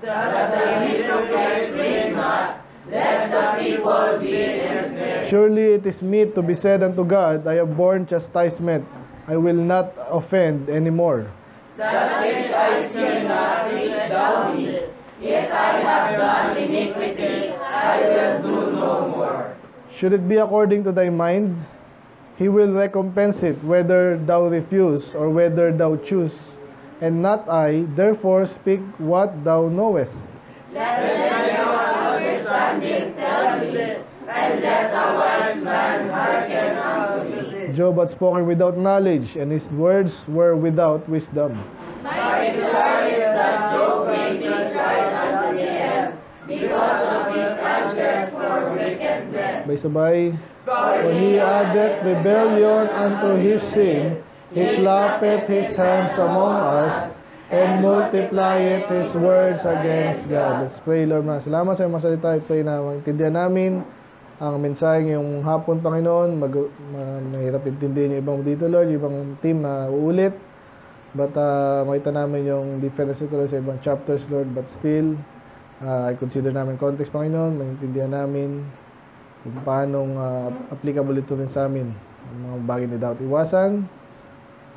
that the hypocrite reign not, lest the people be ensnared. Surely it is meet to be said unto God, I have borne chastisement, I will not offend anymore. That which I sin not reach thou me. If I have done iniquity, I will do no more. Should it be according to thy mind, he will recompense it, whether thou refuse or whether thou choose. And not I, therefore speak what thou knowest. Let the man of understanding tell me, and let a wise man hearken unto me. Job had spoken without knowledge, and his words were without wisdom. My desire is that Job may be tried unto the end, because of his answers for wicked men. Sabay. For he addeth rebellion unto his sin, he clappeth his hands among us, and multiplieth his words against God. Let's pray, Lord. Salamat sa iyong masalita. I pray na maintindihan namin ang mensaheng yung hapon, Panginoon. Mahirap intindihin yung ibang dito, Lord, yung ibang team na uulit. But makita namin yung difference ito sa ibang chapters, Lord. But still, I consider namin context, Panginoon. Maintindihan namin kung paano applicable ito rin sa amin. Ang mga bagay na dapat iwasan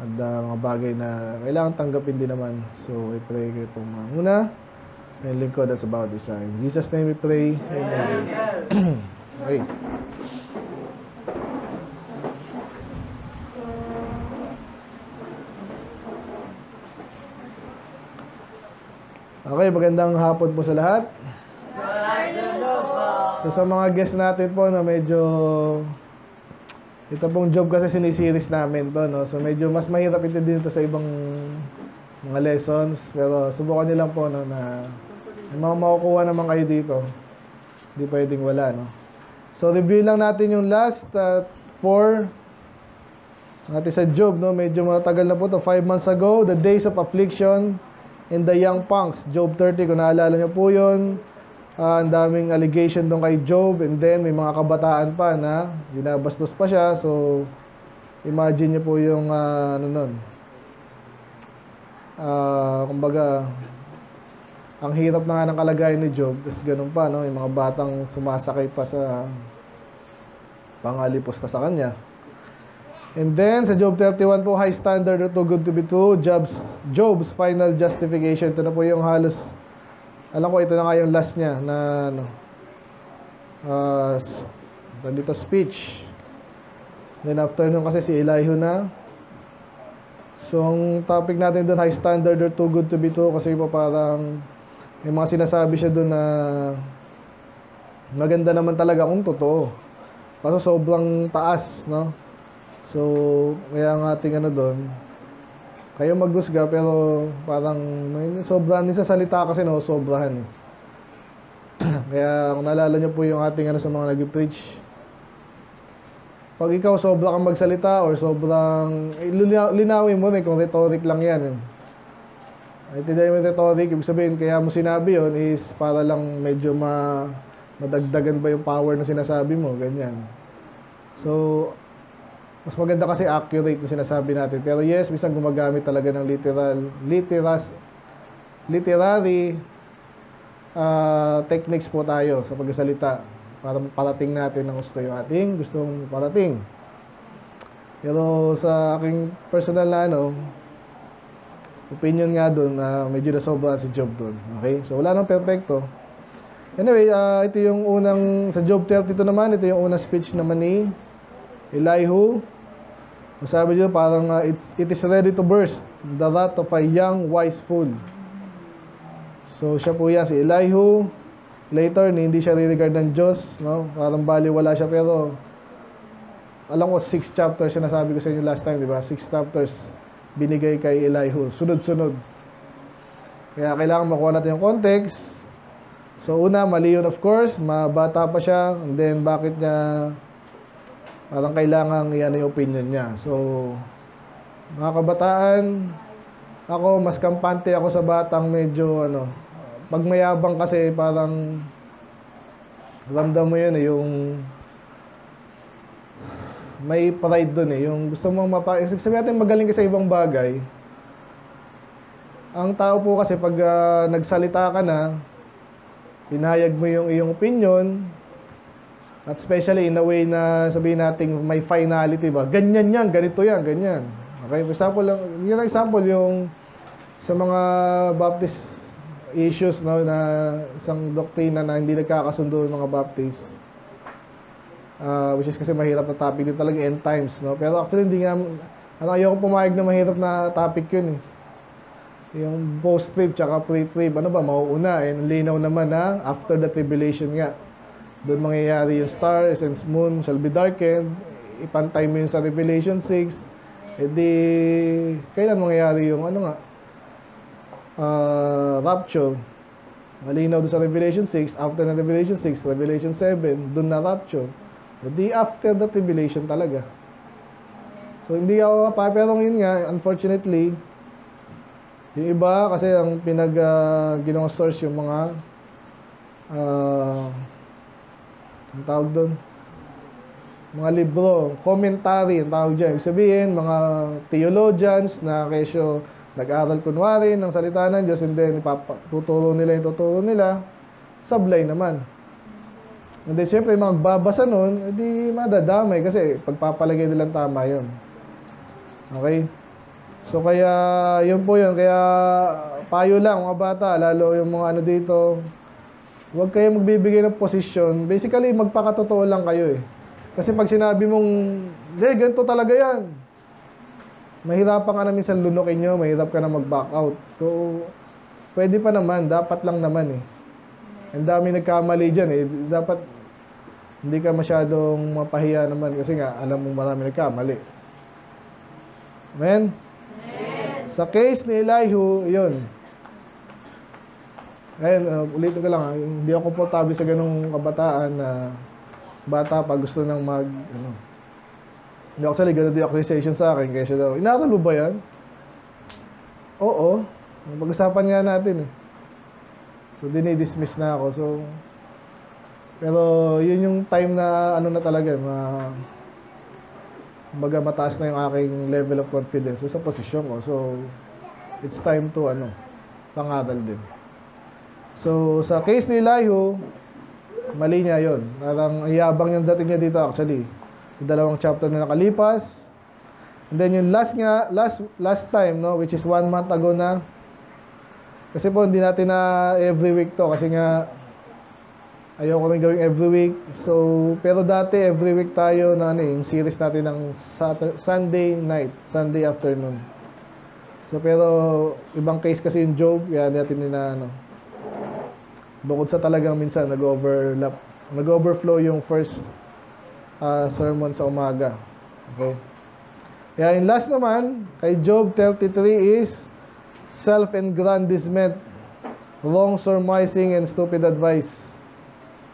at mga bagay na kailangan tanggapin din naman. So, I pray kayo pong muna. And lingkod, that's about this time. In Jesus' name we pray. Amen. Okay. Okay, magandang hapon po sa lahat. So sa mga guests natin po na medyo ito pong job kasi sinisiris namin to, no? So medyo mas mahirap intindihin ito sa ibang mga lessons, pero subukan niyo lang po, no, na may makukuha naman kayo dito. Hindi pwedeng wala, no? So review lang natin yung last 4 natin sa Job, no? Medyo matagal na po to, 5 months ago, the days of affliction and the young punks, Job 30, kung naalala niyo po yun. Ang daming allegation doon kay Job, and then may mga kabataan pa na binabastos pa siya. So imagine niyo po yung ano nun, kumbaga ang hirap na nga ng kalagayan ni Job. Tapos ganun pa, no? Yung mga batang sumasakay pa sa pangalipusta sa kanya. And then sa Job 31 po, high standard or too good to be true, Job's final justification. Ito na po yung halos, alam ko ito na nga yung last niya na ano, dito speech. Then after nun kasi si Elihu na. So ang topic natin doon, high standard or too good to be true, kasi po parang may mga sinasabi siya doon na maganda naman talaga kung totoo. Kaso sobrang taas, no? So kaya ang ating ano doon, kayo maghusga, pero parang may sobrahan din sa salita kasi, no, sobrahan eh. Kaya kung naalala nyo po yung ating ano sa mga nag-preach, pag ikaw sobra kang magsalita or sobrang linawin mo rin kung rhetoric lang yan eh. Intindihan mo yung rhetoric, ibig sabihin kaya mo sinabi yun is para lang medyo madagdagan ba yung power na sinasabi mo, ganyan. So mas maganda kasi accurate na sinasabi natin. Pero yes, minsan gumagamit talaga ng literary techniques po tayo sa pagsasalita para parating natin ang gusto yung ating gustong parating. Pero sa aking personal na opinion nga doon, medyo nasobra si Job doon. Okay? So wala nang perfecto. Anyway, ito yung unang, sa Job 32 naman, ito yung unang speech naman ni Elihu. Sabi niyo parang it is ready to burst, the wrath of a young wise fool. So siya po yan, si Elihu. Later, hindi siya re-regard ng Diyos, no? Parang baliwala siya, pero alam ko 6 chapters, sinasabi ko sa inyo last time, di ba? 6 chapters binigay kay Elihu, sunod-sunod. Kaya kailangan makuha natin yung context. So una, mali yun of course, mabata pa siya, and then bakit niya parang kailangan yan yung opinion niya. So, mga kabataan, ako, mas kampante ako sa batang medyo, pag mayabang kasi parang ramdam mo yun yung may pride dun yung gusto mong sabi natin magaling ka sa ibang bagay, Ang tao po kasi pag nagsalita ka na, pinahayag mo yung iyong opinion, at especially in a way na sabihin natin may finality ba? Ganyan yan, ganito yan, ganyan. Okay, for example lang, yun ang example yung sa mga Baptist issues, no, na isang doktrina na hindi nagkakasundo yung mga Baptist. Which is kasi mahirap na topic yun talaga, end times, no? Pero actually hindi nga, ayoko pumayag na mahirap na topic yun eh. Yung post-trib tsaka pre-trib, ano ba, mauuna eh. Linaw naman na after the tribulation nga. Doon mangyayari yung stars and moon shall be darkened. Ipantay mo yun sa Revelation 6. E di, kailan mangyayari yung ano nga? Rapture. Malinaw doon sa Revelation 6. After na Revelation 6, Revelation 7, doon na rapture. E di, after the tribulation talaga. So, hindi ako pero yun nga, unfortunately, yung iba, kasi ang ginawang source yung mga ang tawag doon, mga libro, commentary, ang tawag dyan. Ibig sabihin, mga theologians na kesyo nag-aral kunwari ng salita ng Diyos and then tuturo nila yung tuturo nila, sablay naman. And then, syempre, mga magbabasa nun, edi madadamay kasi pagpapalagay nilang tama yun. Okay? So, kaya, yun po yun. Kaya, payo lang, mga bata, lalo yung mga ano dito, huwag kayo magbibigay ng posisyon. Basically, magpakatotoo lang kayo eh. Kasi pag sinabi mong, ganito talaga yan. Mahirapan ka na minsan lunukin nyo, mahirap ka na mag-back out. So, pwede pa naman, dapat lang naman eh. Ang dami nagkamali dyan eh. Dapat, hindi ka masyadong mapahiya naman kasi nga, alam mo marami nagkamali. Amen? Sa case ni Elihu, yun. Ayun, ulitin ko lang ha. Hindi ako komportable sa ganung kabataan na bata pa gusto nang actually, ganun din accusation sa akin. Kaya siya daw, inaaral mo ba yan? Oo. Pag-usapan nga natin eh. So, dinidismiss na ako. So, pero yun yung time na ano na talaga, kumbaga mataas na yung aking level of confidence sa posisyon ko. So, it's time to pangaral din. So, sa case ni Elihu, mali niya yun. Parang yabang yung dating niya dito actually. Yung dalawang chapter na nakalipas. And then yung last time, no, which is 1 month ago na. Kasi po, hindi natin na every week to. Kasi nga, ayoko rin gawing every week. So, pero dati, every week tayo na yung series natin ng Sunday night, Sunday afternoon. So, pero, ibang case kasi yung Job, kaya natin bukod sa talagang minsan, nag-overflow yung first sermon sa umaga. Okay? Kaya yung last naman, kay Job 33 is self-aggrandizement, wrong surmising, and stupid advice.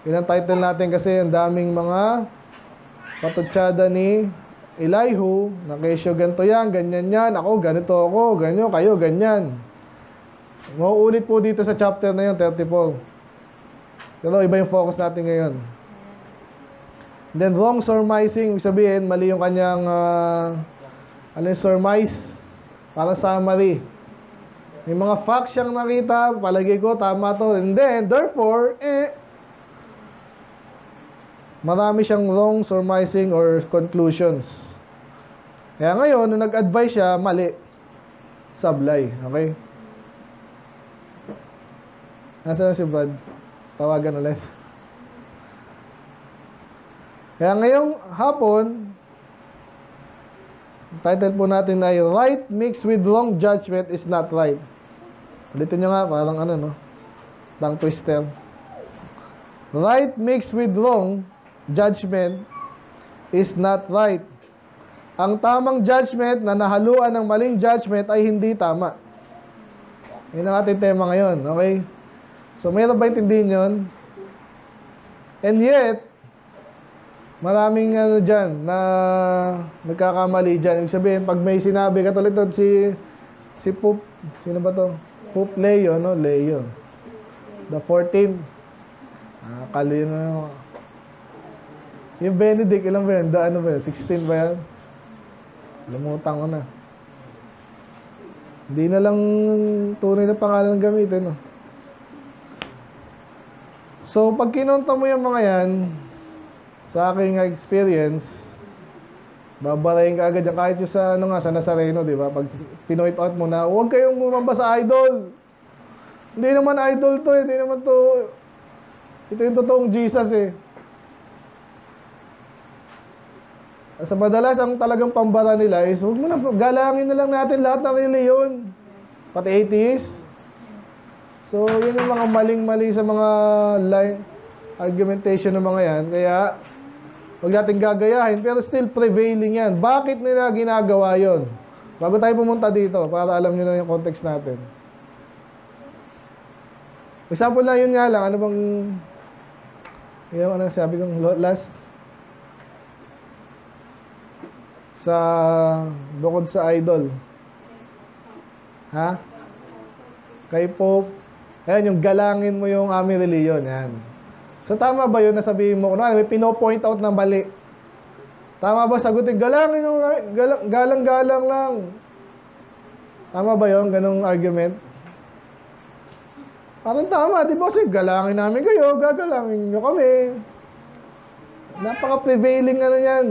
Yun ang title natin kasi ang daming mga patutsada ni Elihu na kesyo ganito yan, ganyan yan, ako ganito ako, ganyo, kayo ganyan. Mauulit po dito sa chapter na yun, 34. Pero iba yung focus natin ngayon. Then wrong surmising, ibig sabihin, mali yung kanyang yung surmise para summary. May mga facts siyang nakita, palagay ko, tama to. And then, therefore, marami siyang wrong surmising or conclusions. Kaya ngayon, nung nag-advise siya, mali. Sablay. Okay? Nasaan na si Brad? Tawagan ulit. Kaya ngayong hapon, title po natin ay right mixed with wrong judgment is not right. Ulitin nyo nga, parang tongue twister. Right mixed with wrong judgment is not right. Ang tamang judgment na nahaluan ng maling judgment ay hindi tama. Yun ang ating tema ngayon, okay? So, mayroon ba intindihin yun? And yet, maraming dyan na nagkakamali dyan. Ibig sabihin, pag may sinabi, katulad ito, si Pope, sino ba to? Pope Leo, no? Leo. The 14th. Kali na. Yung Benedict, ilang ba yan? Ano ba yan? 16 ba yan? Lumutang ko na. Hindi na lang tunay na pangalan ng gamitin. No? So, pag kinonta mo yung mga yan, sa aking experience, babarayin ka agad yan. Kahit yung sa, sa Nazareno, di ba? Pag pinoint out mo na, huwag kayong bumamba sa idol. Hindi naman idol to, hindi naman to. Ito yung totoong Jesus eh. Sa madalas, ang talagang pambara nila is, huwag mo na, galangin na lang natin lahat ng reliyon. Pati atheist. So, yun yung mga maling-mali sa mga argumentation ng mga yan. Kaya, huwag natin gagayahin, pero still prevailing yan. Bakit nila ginagawa yon? Bago tayo pumunta dito, para alam nyo na yung context natin. Example na yun nga lang, ano bang, yung ano sabi kong last? Sa bukod sa idol. Ha? Kay Pope. Ayan, yung galangin mo yung aming reliyon. Yan. So, tama ba yun na sabihin mo? May pino-point out na mali. Tama ba sagutin? Galangin yung galang-galang lang. Tama ba yun? Ganong argument? Parang tama. Di ba kasi galangin namin kayo, gagalangin nyo kami. Napaka-prevailing ano yan.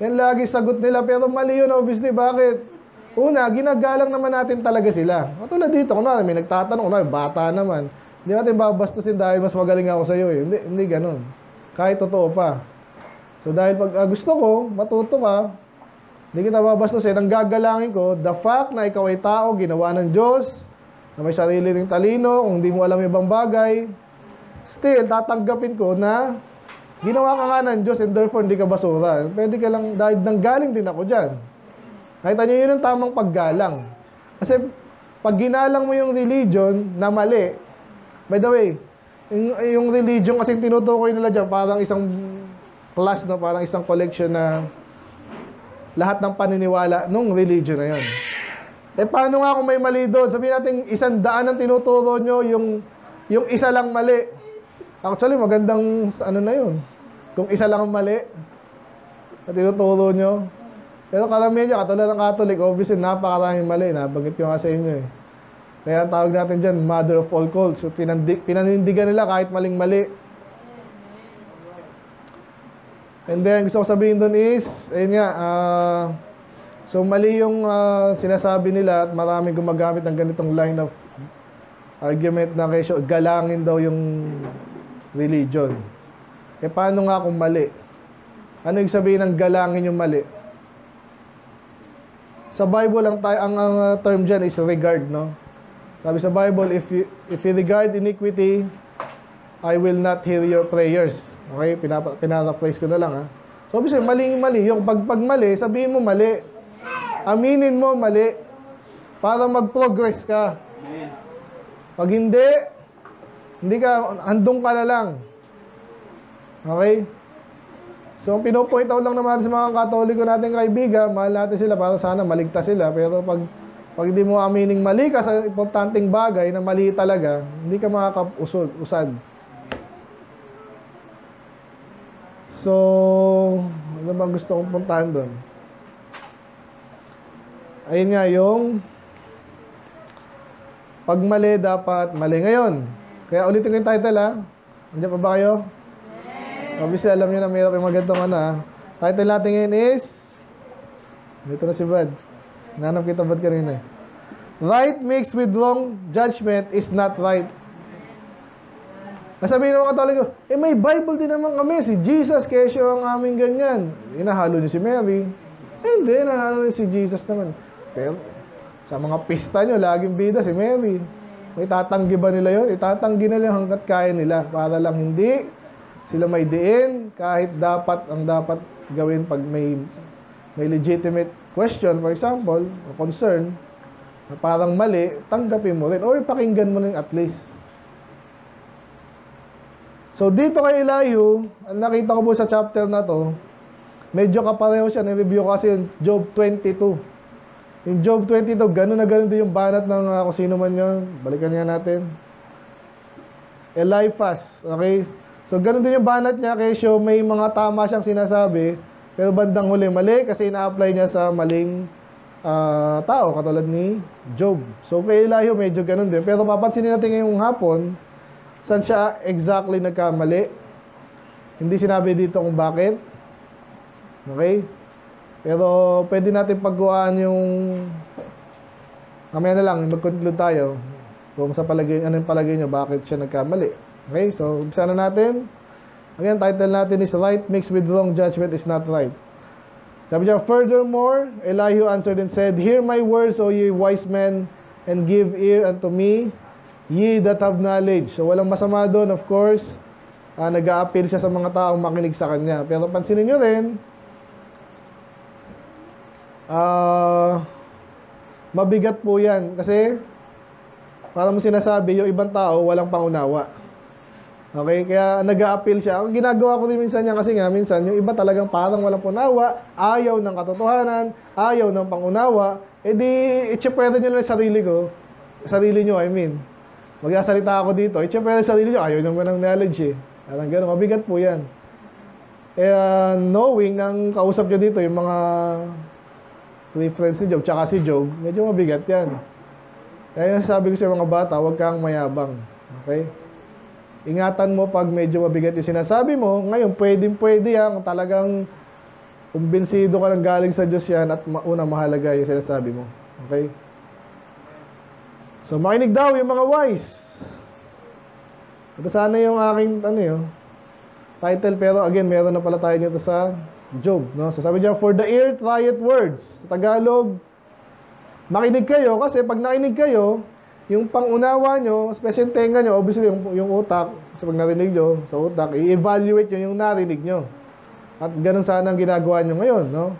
Yan lagi sagot nila, pero mali yun obviously. Bakit? Una, ginagalang naman natin talaga sila. Katulad dito, kunwari may nagtatanong, kunwari bata naman. Hindi natin babastusin dahil mas magaling ako sa'yo eh. Hindi ganun. Kahit totoo pa. So dahil pag gusto ko, matuto ka, hindi kita babastusin. Ang gagalangin ko, the fact na ikaw ay tao, ginawa ng Diyos, na may sarili ring talino, kung hindi mo alam ibang bagay, still, tatanggapin ko na ginawa ka nga ng Diyos and therefore hindi ka basura. Pwede ka lang, dahil nanggaling din ako dyan. Nakita nyo yun ang tamang paggalang. Kasi pag ginalang mo yung religion na mali, by the way, yung religion kasi tinutukoy nila dyan, parang isang class na parang isang collection na lahat ng paniniwala nung religion na yun. Eh paano nga kung may mali doon? Sabihin natin 100 ang tinuturo nyo, yung isa lang mali. Actually, magandang ano na yun. Kung isa lang ang mali na tinuturo nyo. Pero karamihan niya, katulad ng Catholic, obviously, napakaraming mali. Nabanggit ko nga sa inyo eh. Kaya ang tawag natin dyan, mother of all cults. So, pinanindigan nila kahit maling-mali. And then, gusto ko sabihin doon is, ayun nga, so mali yung sinasabi nila at maraming gumagamit ng ganitong line of argument na kesyo, galangin daw yung religion. Eh, paano nga kung mali? Ano yung sabihin ng galangin yung mali? Sa Bible, ang term dyan is regard, no? Sabi sa Bible, if you regard iniquity, I will not hear your prayers. Okay? Pinaphrase ko na lang, ha? So, obviously, mali. Yung pag mali, sabihin mo mali. Aminin mo mali. Para mag-progress ka. Pag hindi ka, handong ka na lang. Okay? So, ang pinopoint out lang naman sa mga Katoliko nating kaibigan, mahal natin sila para sana maligtas sila. Pero pag hindi mo amining mali ka sa importanteng bagay na mali talaga, hindi ka makakausad. So, ano bang gusto kong puntahan doon? Ayun nga yung pag mali dapat mali ngayon. Kaya ulitin ko yung title, ha? Andiyan pa ba kayo? Obviously, alam nyo na mayroon yung magandang ano, ha? Title natin ngayon is, dito na si Bud. Nanap kita Bud kanina eh. Right mixed with wrong judgment is not right. Nasabihin ng mga Katoliko, may Bible din naman kami. Si Jesus, kesyo ang aming ganyan. Inahalo niyo si Mary. Hindi, inahalo niyo si Jesus naman. Pero, sa mga pista nyo, laging bida si Mary. May tatanggi ba nila yun? Itatanggi nila hanggat kaya nila. Para lang hindi sila may diin, kahit ang dapat gawin pag may legitimate question, for example, o concern, na parang mali, tanggapin mo rin. Or pakinggan mo rin at least. So, dito kay Elihu, ang nakita ko po sa chapter na to, medyo kapareho siya. Ni-review kasi yung Job 22. Yung Job 22, gano'n na gano'n din yung banat ng kung sino man yun. Balikan nga natin. Eliphaz, okay? So, ganun din yung banat niya, kesyo may mga tama siyang sinasabi, pero bandang huli mali kasi ina-apply niya sa maling tao katulad ni Job. So kay Elihu medyo ganun din. Pero papansinin natin ngayong hapon, saan siya exactly nagkamali. Hindi sinabi dito kung bakit. Okay? Pero pwede natin pagguaan yung mamaya na lang, mag-conclude tayo kung sa palagay, ano yung palagay nyo, bakit siya nagkamali. Okay? So, umpisa na natin. Again, title natin is Right Mixed with Wrong Judgment is Not Right. Sabi niya, furthermore, Elihu answered and said, Hear my words, O ye wise men, and give ear unto me, ye that have knowledge. So, walang masama doon, of course. Nag-a-appeal siya sa mga taong makinig sa kanya. Pero pansinin nyo rin, mabigat po yan. Kasi, parang mo sinasabi, yung ibang tao, walang pangunawa. Okay? Kaya nag-a-appeal siya. Ang ginagawa ko din minsan niya kasi nga, minsan, yung iba talagang parang walang pangunawa, ayaw ng katotohanan, ayaw ng pangunawa, edi, itsyapwede nyo lang sarili ko. Sarili nyo, I mean. Magsasalita ako dito, itsyapwede sarili nyo, ayaw naman ng knowledge eh. Parang gano'n, mabigat po yan. Knowing nang kausap nyo dito, yung mga reference ni Job, tsaka si Job, medyo mabigat yan. Kaya sabi ko sa mga bata, huwag kang mayabang. Okay? Ingatan mo pag medyo mabigat yung sinasabi mo. Ngayon, pwede yan. Talagang kumbinsido ka ng galing sa Diyos yan at unang mahalaga yung sinasabi mo. Okay? So, makinig daw yung mga wise. Ito sana yung aking title. Pero again, meron na pala tayo nito sa Job. No? So, sabi niya, for the ear trieth words. Sa Tagalog, makinig kayo. Kasi pag nakinig kayo, yung pangunawa nyo, especially yung tenga nyo, obviously yung utak, kasi pag narinig nyo sa utak, i-evaluate nyo yung narinig nyo. At ganun sana ang ginagawa nyo ngayon, no?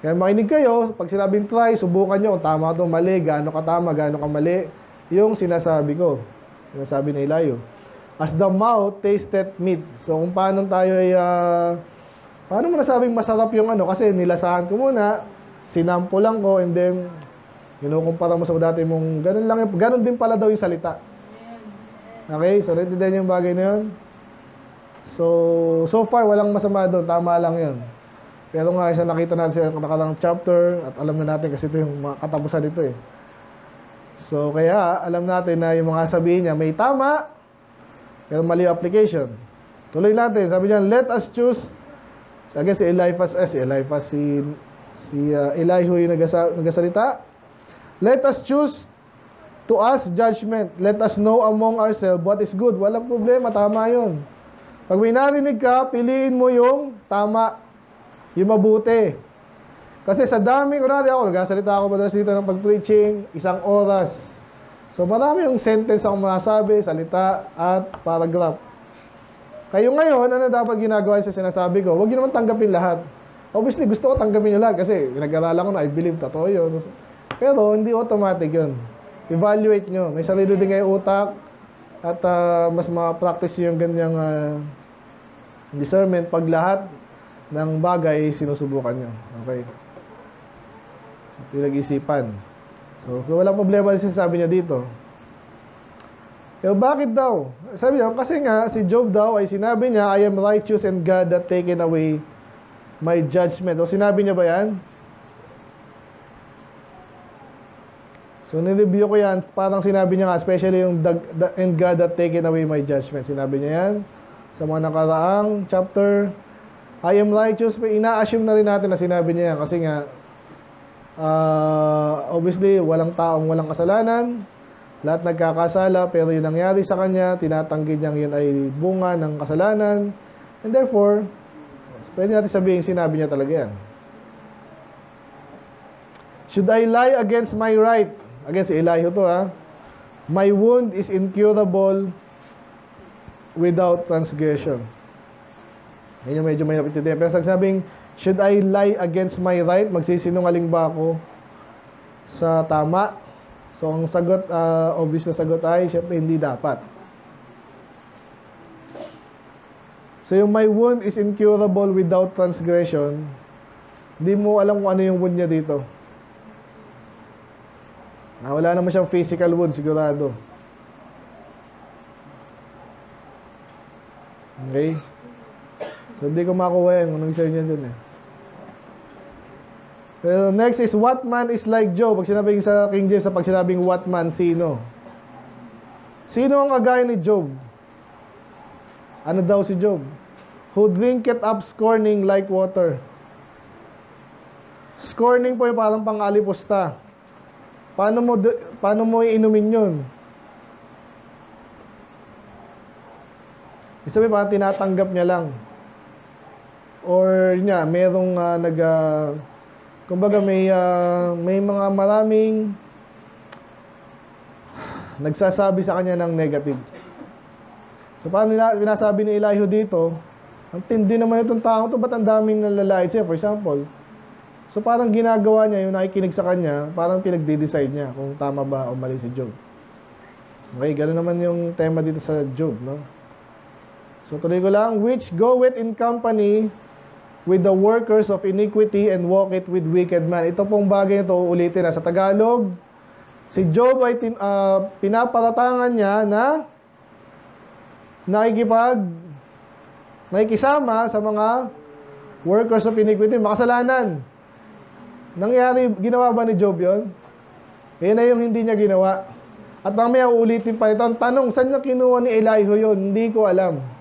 Kaya makinig kayo, pag sinabing try, subukan nyo kung tama ito, mali, gaano ka tama, gaano ka mali, yung sinasabi ko, sinasabi ni Elihu. As the mouth tasted meat. So kung paano tayo ay, paano mo nasabing masarap yung kasi nilasahan ko muna, sinampo lang ko, and then, kinukumpara mo sa dati mong ganun lang, ganun din pala daw yung salita. Okay? So, naintindihan yung bagay na yun? So far, walang masama doon. Tama lang yun. Pero nga, isa nakita natin sa nakarang chapter at alam na natin kasi ito yung mga katapusan nito eh. So, kaya, alam natin na yung mga sabihin niya may tama, pero mali yung application. Tuloy natin. Sabi niya, let us choose. Again, si Elihu yung nagasalita. Let us choose to us judgment. Let us know among ourselves what is good. Walang problema, tama yun. Pag may narinig ka, piliin mo yung tama, yung mabuti. Kasi sa dami, kunwari ako, nagsasalita ako madalas dito ng pag-preaching, 1 oras. So marami yung sentence akong masasabi, salita, at paragraph. Kayo ngayon, ano dapat ginagawa sa sinasabi ko? Huwag nyo naman tanggapin lahat. Obviously, gusto ko tanggapin nyo lahat kasi nag-aralan ko na, I believe, totoo yun. Pero hindi automatic yun. Evaluate nyo. May sarili din kayo utak at mas ma-practice yung ganyang discernment pag lahat ng bagay sinusubukan nyo. Okay? Pinag-isipan. So, walang problema din sinasabi niya dito. Pero bakit daw? Sabi niya, kasi nga, si Job daw ay sinabi niya, I am righteous and God hath taken away my judgment. O sinabi niya ba yan? So, nireview ko yan. Parang sinabi niya nga, especially yung and God hath taken away my judgment. Sinabi niya yan sa mga nakaraang chapter. I am righteous. Ina-assume na rin natin na sinabi niya yan. Kasi nga, obviously, walang taong walang kasalanan. Lahat nagkakasala. Pero yung nangyari sa kanya, tinatanggi niyang yun ay bunga ng kasalanan. And therefore, pwede natin sabihin, sinabi niya talaga yan. Should I lie against my right? Again, si Elihu to My wound is incurable without transgression. Yan yung medyo may napitindihan. Pero sagsabing, should I lie against my right? Magsisinungaling ba ako sa tama? So, ang sagot, obvious na sagot ay, syempre, hindi dapat. So, yung my wound is incurable without transgression, hindi mo alam kung ano yung wound niya dito. Wala naman siyang physical wound, sigurado. Okay? So, hindi ko makuha yan. Anong isa niya dun eh. Next is, what man is like Job? Pag sinabing sa King James, pag sinabing what man, sino? Sino ang kagaya ni Job? Ano daw si Job? Who drinketh up scorning like water. Scorning po yung parang pang-alipusta. Paano mo iinumin yun? Isabi parang tinatanggap niya lang. Or niya, merong kumbaga may mga maraming nagsasabi sa kanya ng negative. So paano pinasabi ni Elihu dito, ang tindi naman itong tao to, ba't ang daming nalalait siya, for example. So parang ginagawa niya, yung nakikinig sa kanya, parang pinagde-decide niya kung tama ba o mali si Job. Okay, gano'n naman yung tema dito sa Job, no? So tuloy ko lang, which goeth in company with the workers of iniquity and walketh with wicked man. Ito pong bagay ito, ulitin na. Sa Tagalog, si Job ay pinaparatangan niya na nakikisama sa mga workers of iniquity, makasalanan. Ginawa ba ni Job yun? Yan na yung hindi niya ginawa. At mamaya uulitin pa ito. Ang tanong, saan niya kinuha ni Elihu yun? Hindi ko alam.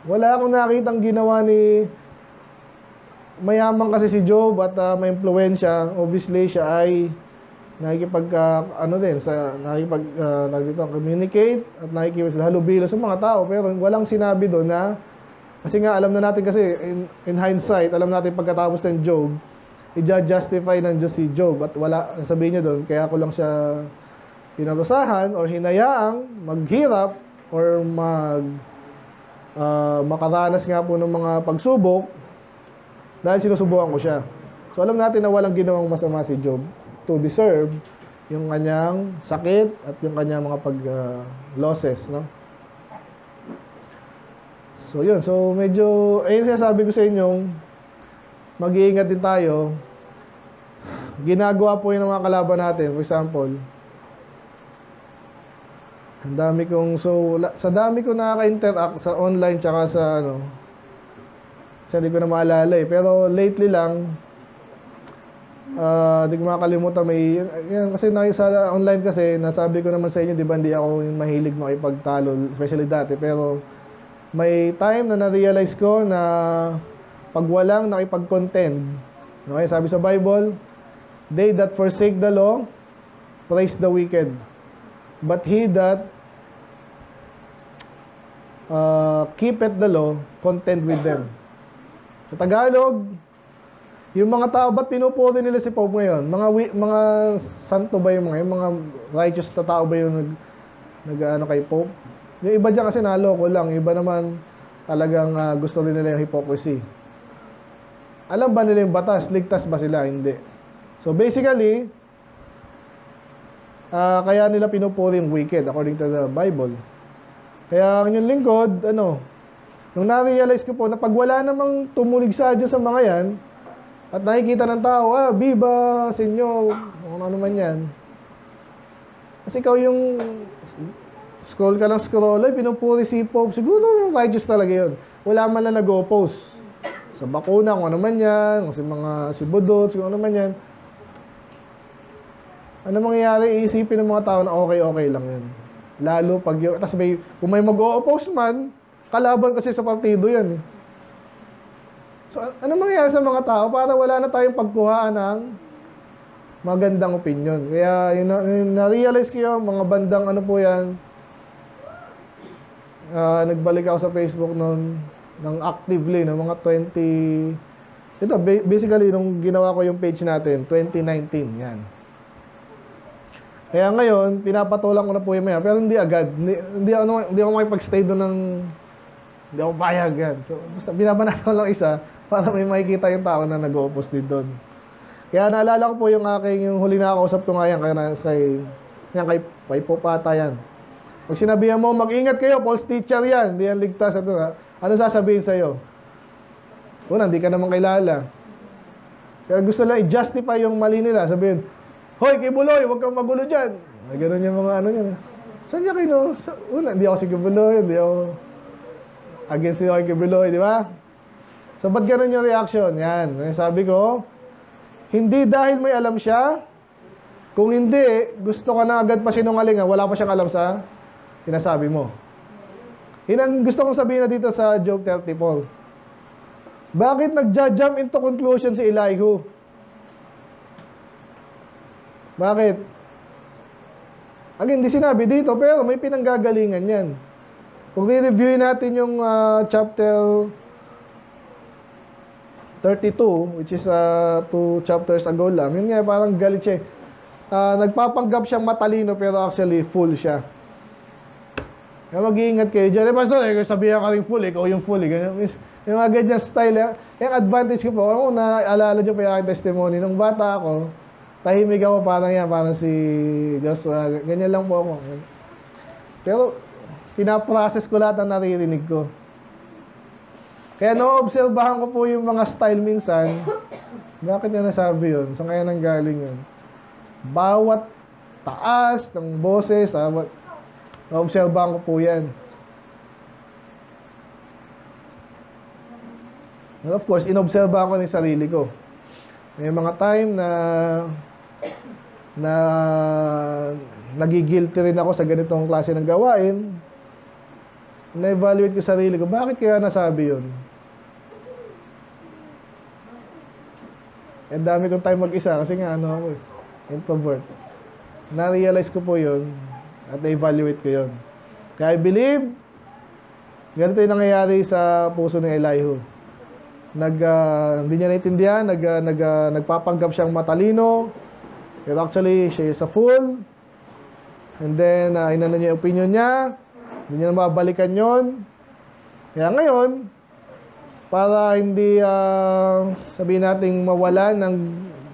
Wala akong nakitang ginawa ni mayaman kasi si Job at may impluwensya. Obviously, siya ay communicate at nakikipaghalubilo sa mga tao. Pero walang sinabi doon na, kasi nga alam na natin kasi in hindsight, alam natin pagkatapos ng Job, i-justify ng Diyos si Job at wala, sabihin niya doon, kaya ko lang siya pinarusahan or hinayaang maghirap or makaranas nga po ng mga pagsubok dahil sinusubukan ko siya. So alam natin na walang ginawang masama si Job to deserve yung kanyang sakit at yung kanyang mga losses, no? So yun, so medyo ayun sinasabi ko sa inyo, mag-iingat din tayo. Ginagawa po yun ng mga kalaban natin. For example, sa dami ko nakaka-interact sa online tsaka sa hindi ko na maalala eh. Pero lately lang, di ko makakalimutan, kasi sa online kasi, nasabi ko naman sa inyo, di ba, hindi ako yung mahilig makipagtalo, especially dati. Pero may time na na-realize ko na pag walang nakipag-contend, okay, sabi sa Bible, they that forsake the law, praise the wicked. But he that keepeth the law, contend with them. Sa Tagalog, yung mga tao, ba't pinupuri nila si Pope ngayon? Mga santo ba yung mga righteous na tao ba yung nag kay Pope? Yung iba dyan kasi naloko lang. Yung iba naman talagang gusto din nila yung hypocrisy. Alam ba nila yung batas? Ligtas ba sila? Hindi. So basically, kaya nila pinupuri yung wicked according to the Bible. Kaya ang inyong lingkod, nung na-realize ko po na pag wala namang tumulig sa mga yan, at nakikita ng tao, biba sa inyo, ano man yan. Kasi ikaw yung scroll ka lang scroll, pinupuri si Pope, siguro yung righteous talaga yun. Wala man lang nag-oppose. Sa bakuna, kung ano man yan, kung si Budot, kung ano man yan. Ano mangyayari, iisipin ng mga tao na okay lang yan. Lalo pag yung, tapos kung may mag-o-oppose man, kalaban kasi sa partido yan eh. So, ano mangyayari sa mga tao para wala na tayong pagkuhaan ng magandang opinion. Kaya, na-realize ko yung mga bandang po yan, nagbalik ako sa Facebook noon ng actively, ng mga 20, ito, basically, nung ginawa ko yung page natin, 2019, yan. Kaya ngayon, pinapatulang ko na po yung maya, pero hindi agad. Hindi ako makipag-stay doon hindi ako bayag yan. So, basta binabanatan ko lang isa para may makikita yung tao na nag-o-oppose din doon. Kaya naalala ko po yung yung huli na kausap ko nga yan, kay Popata yan. Pag sinabihan mo, mag-ingat kayo, false teacher yan, hindi yan ligtas. Ano sasabihin sa'yo? Una, hindi ka naman kilala. Kaya gusto lang i-justify yung mali nila. Sabihin, hoy, Kibuloy, huwag kang magulo dyan. Ganun yung mga yan. Saan niya kayo? Una, hindi ako si Kibuloy, hindi ako against ni Kibuloy, di ba? So, ba't ganun yung reaction? Yan. Sabi ko, hindi dahil may alam siya. Kung hindi, gusto ka na agad pa sinungalingan, wala pa siyang alam sa sinasabi mo. Yun ang gusto kong sabihin na dito sa Job 34. Bakit nagja-jump into conclusion si Elihu? Bakit? Again, hindi sinabi dito, pero may pinanggagalingan yan. Kung re-reviewin natin yung chapter 32, which is 2 chapters ago lang, yun nga, parang galit siya. Nagpapanggap siyang matalino, pero actually, fool siya. Kaya mag-iingat kayo dyan. Pastor, sabihan ka rin fool, ikaw yung fool. Yung mga ganyan style. Yung advantage ko po, ako naalala nyo pa yung aking testimony. Nung bata ako, tahimik ako parang yan, parang si Joshua. Ganyan lang po ako. Pero, pinaprocess ko lahat ang naririnig ko. Kaya no-obserbahan ko po yung mga style minsan. Bakit niya nasabi yun? Saan kaya nanggaling yun? Bawat taas ng boses, no-obserbahan ko po yan. And of course, inobserbahan ko yung sarili ko. May mga time na nagigilty rin ako sa ganitong klase ng gawain. Na-evaluate ko sarili ko. Bakit kaya nasabi yun? Ang dami kong time mag-isa kasi nga ako introvert. Na-realize ko po yun at na-evaluate ko yun. Kaya I believe ganito yung nangyayari sa puso ni Elihu. Hindi niya naintindihan, nagpapanggap siyang matalino, pero actually she is a fool. And then inano niya yung opinion niya, hindi niya na mabalikan yun. Kaya ngayon, para hindi sabihin nating mawalan ng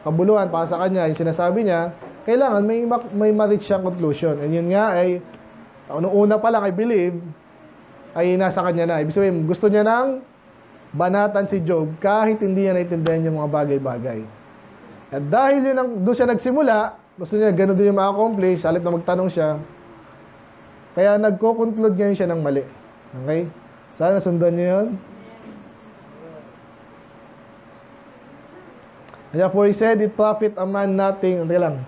kabuluhan para sa kanya, yung sinasabi niya, kailangan may ma-reach siyang conclusion. And yun nga ay, noong una pa lang, I believe, ay nasa kanya na. Ibig sabihin, gusto niya nang banatan si Job kahit hindi niya naintindihan yung mga bagay-bagay. At dahil yun doon siya nagsimula, gusto niya ganun din yung ma-accomplish, halip na magtanong siya, kaya nagko-conclude ngayon siya ng mali. Okay? Sana sundan niyo yun. Therefore, he said, it profit a man nothing. Hindi lang.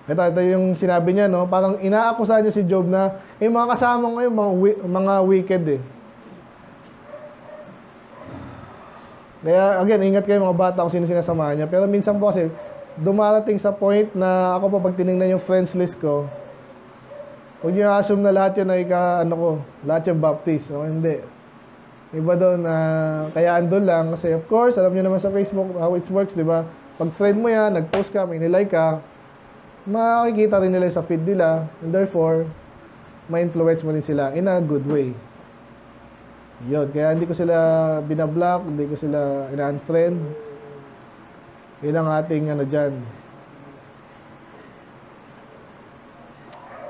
Ito yung sinabi niya, no? Parang inaakusahan niya si Job na, mga kasama ngayon, mga wicked eh. Kaya, again, ingat kayo mga bata kung sino sinasamahan niya. Pero minsan po kasi, dumarating sa point na ako pa pag tinignan yung friends list ko, huwag niyo assume na lahat yan ay lahat yung baptist. O hindi. Iba doon kaya andun lang. Kasi of course, alam niyo naman sa Facebook how it works, di ba? Pag friend mo yan, nag-post ka, may nilike ka, makikita rin nila sa feed nila. And therefore, ma-influence mo din sila in a good way. Yun. Kaya hindi ko sila binablock, hindi ko sila ina-unfriend. Yun ang ating dyan.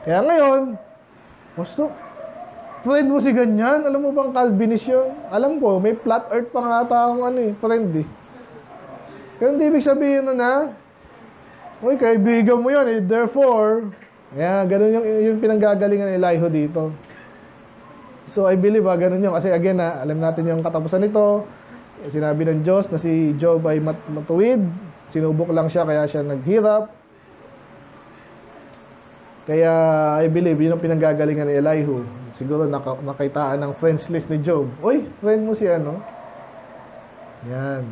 Kaya ngayon, friend mo si ganyan? Alam mo bang Calvinist yun? Alam ko, may flat earth pa nga akong friend eh. Pero hindi ibig sabihin na, uy, kaibigan mo yan eh. Therefore, ganun yung pinanggagalingan ni Elihu dito. So, I believe, ganun yun. Kasi again, alam natin yung katapusan nito. Sinabi ng Diyos na si Job ay matuwid. Sinubok lang siya, kaya siya naghirap. Kaya, I believe, yun ang pinanggagalingan ni Elihu. Siguro nakaitaan ng friends list ni Job. Uy, friend mo si ano? Yan.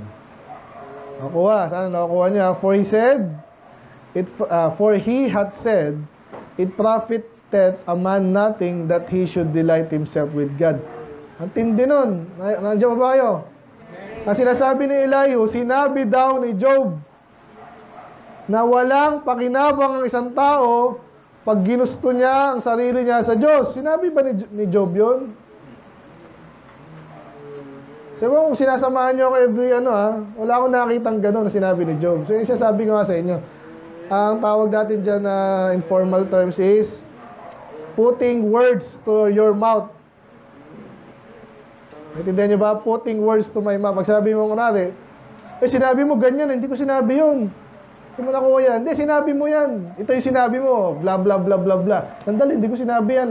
Nakuha. Sana nakuha niya. For he had said, it profited a man nothing that he should delight himself with God. Ang tindi nun. Nandiyan ba kayo? Ang sinasabi ni Elihu, sinabi daw ni Job na walang pakinabang ang isang tao pag ginusto niya ang sarili niya sa Diyos. Sinabi ba ni Job yun? Sabi mo, kung sinasamahan niyo ako every wala akong nakitang gano'n na sinabi ni Job. So yung sasabi ko nga sa inyo, ang tawag natin dyan na informal terms is putting words to your mouth. Naintindihan niyo ba? Putting words to my mouth. Pag sabi mo kunwari, sinabi mo ganyan, hindi ko sinabi yun. Hindi mo nakuha yan. Hindi, sinabi mo yan. Ito yung sinabi mo. Blah, blah, blah, blah, blah. Sandali, hindi ko sinabi yan.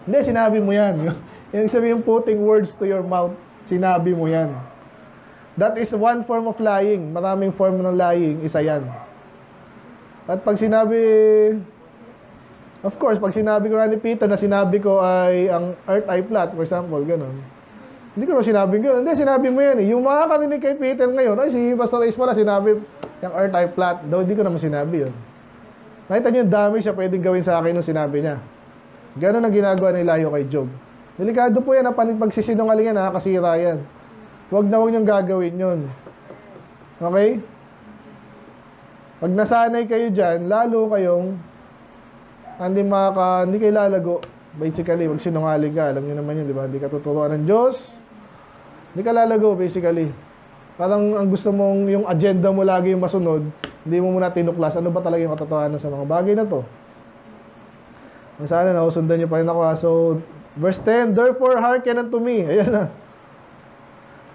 Hindi, sinabi mo yan. Yung sabi yung putting words to your mouth. sinabi mo yan. That is one form of lying. Maraming form ng lying, isa yan. At pag sinabi, of course, pag sinabi ko ni Peter na sinabi ko ay ang earth ay flat, for example, gano'n. Hindi ko naman sinabi gano'n. Hindi, sinabi mo yan eh. Yung makakarinig kay Peter ngayon, ay si Pastor Ace pala sinabi yung earth ay flat. Daw, hindi ko naman sinabi yun. Nakita niyo yung dami siya pwedeng gawin sa akin nung sinabi niya. Gano'n ang ginagawa ni Elayo kay Job. Delikado po yan, ang pagsisinungaling yan, nakakasira yan. Huwag niyong gagawin yun. Okay? Pag nasanay kayo dyan, lalo kayong hindi kayo lalago. Basically, wag sinungaling ka. Alam niyo naman yun, di ba? Hindi ka tuturuan ng Diyos. Hindi ka lalago, basically. Parang ang gusto mong, yung agenda mo lagi yung masunod, hindi mo muna tinuklas. Ano ba talaga yung katotohanan sa mga bagay na to? Sana nausundan niyo pa rin ako. So, verse 10, therefore hearken unto me. Ayan na.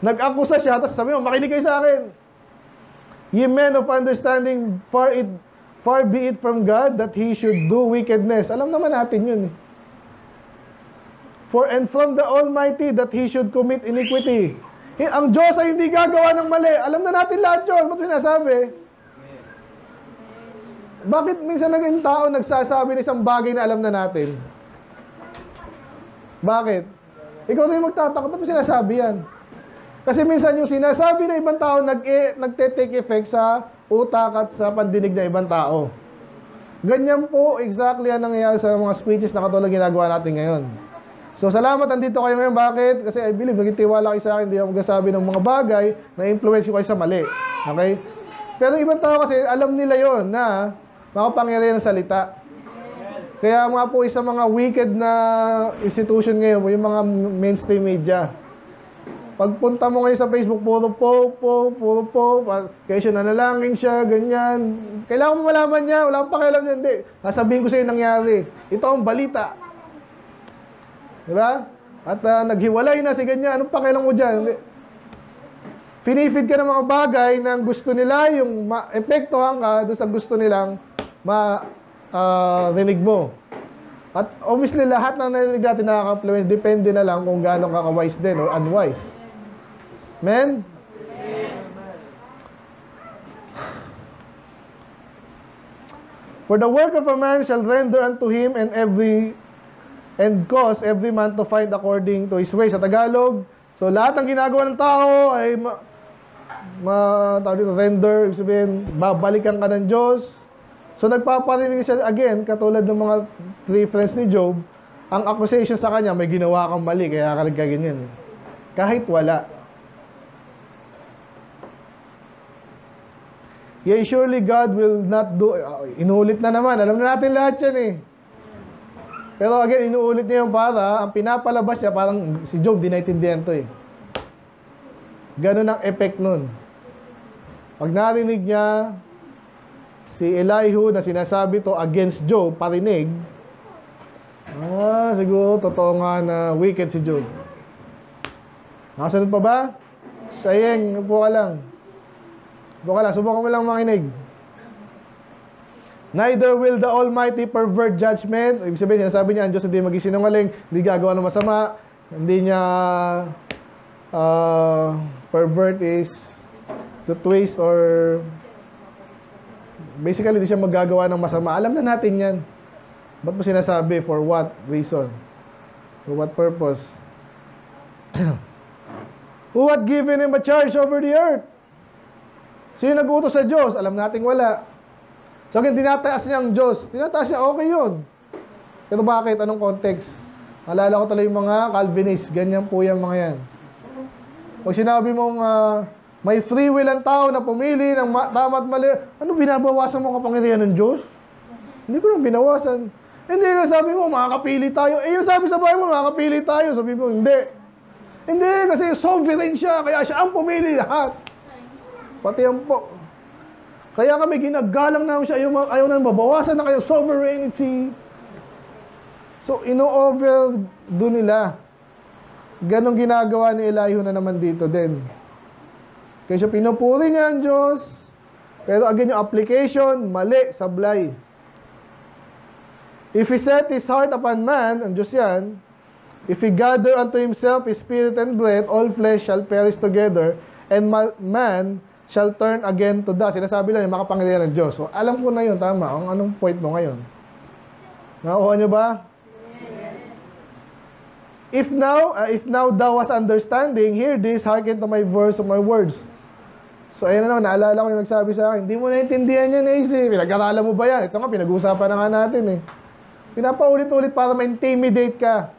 Nag-akusa siya, tapos sabi mo, makinig kayo sa akin. Ye men of understanding, far be it from God that He should do wickedness. Alam naman natin yun eh. And from the Almighty that He should commit iniquity. Ang Diyos ay hindi gagawa ng mali. Alam na natin lahat yun. Ba't sinasabi? Bakit minsan naging tao nagsasabi ng isang bagay na alam na natin? Bakit? Ikaw na yung magtataka, ba't mo sinasabi yan? Kasi minsan yung sinasabi ng ibang tao nagte-take effect sa utak at sa pandinig ng ibang tao. Ganyan po exactly ang nangyayari sa mga speeches na katulad ginagawa natin ngayon. So salamat nandito kayo ngayon. Bakit? Kasi I believe nagitiwala kayo sa akin, hindi ako magsasabi ng mga bagay na influence ko kayo sa mali. Okay? Pero ibang tao kasi alam nila yon na makapangyarihan ng salita. Kaya mga po isa mga wicked na institution ngayon, yung mga mainstream media. Pagpunta mo ngayon sa Facebook, puro po, kaya siya nanalangin siya, ganyan. Kailangan mo malaman niya, wala akong pakialam niya, hindi. Sasabihin ko sa iyo nangyari. Ito ang balita. Diba? At naghiwalay na si ganyan, anong pakialam mo dyan? Pinifeed ka ng mga bagay na gusto nila, yung ma-epektohan ka doon sa gusto nilang rinig mo. At obviously, lahat ng narinig natin nakaka-influence, depende na lang kung gaano ka-wise din or unwise. Amen? For the work of a man shall render unto him and cause every man to find according to his way. Sa Tagalog, so lahat ng ginagawa ng tao ay render, ibig sabihin, babalikan ka ng Diyos. So nagpaparinig siya again, katulad ng mga 3 friends ni Job, ang accusation sa kanya, may ginawa kang mali, kaya ka nagkaganyan. Kahit wala. Yea, surely God will not do, inuulit na naman, alam na natin lahat yan eh. Pero again, inuulit niya yung ang pinapalabas niya, parang si Job, di naintindihan to eh. Ganun ang effect nun. Pag narinig niya, si Elihu na sinasabi to against Job, parinig, siguro totoo nga na wicked si Job. Nakasunod pa ba? Sayeng, upo ka lang. Subukan mo lang makinig. Neither will the Almighty pervert judgment. Ibig sabihin, sinasabi niya, ang Diyos hindi mag-isinungaling, hindi gagawa ng masama, hindi niya pervert is to twist or basically, hindi siya magagawa ng masama. Alam na natin yan. Ba't mo sinasabi? For what reason? For what purpose? Who had given him a charge over the earth? Sino nag-utos sa Diyos? Alam natin wala. So again, tinataas niya ang Diyos. Tinataas niya, okay yun. Pero bakit? Anong context? Alala ko tuloy yung mga Calvinist. Ganyan po yung mga yan. Pag sinabi mong may free will ang tao na pumili ng tama at mali, ano binabawasan mo kapangyarihan ng Diyos? Hindi ko nang binawasan. Hindi nga sabi mo, makakapili tayo. Yung sabi sa bahay mo, makakapili tayo. Sabi mo, hindi. Hindi, kasi sovereign siya, kaya siya ang pumili lahat. Pati ang po. Kaya kami ginagalang namin siya, ayaw na mabawasan na kayong sovereignty. So, ino-overdo nila. Ganong ginagawa ni Elihu na naman dito din. Kaya siya pinupuri niya ang Diyos. Pero again, yung application, mali, sablay. If he set his heart upon man, ang Diyos yan, If he gather unto himself his spirit and breath, all flesh shall perish together, and man shall turn again to dust. Sinasabi lang yung makapangyarihan ng Diyos. So, alam ko na yun, tama. Anong point mo ngayon? Nakuha nyo ba? If now thou hast understanding, hear this, hearken to my verse of my words. So, ayun na naman, naalala ko yung nagsabi sa akin, hindi mo naintindihan yan, Ace. Pinag-aralan mo ba yan? Ito nga, pinag-uusapan na nga natin eh. Pinapaulit-ulit para ma-intimidate ka.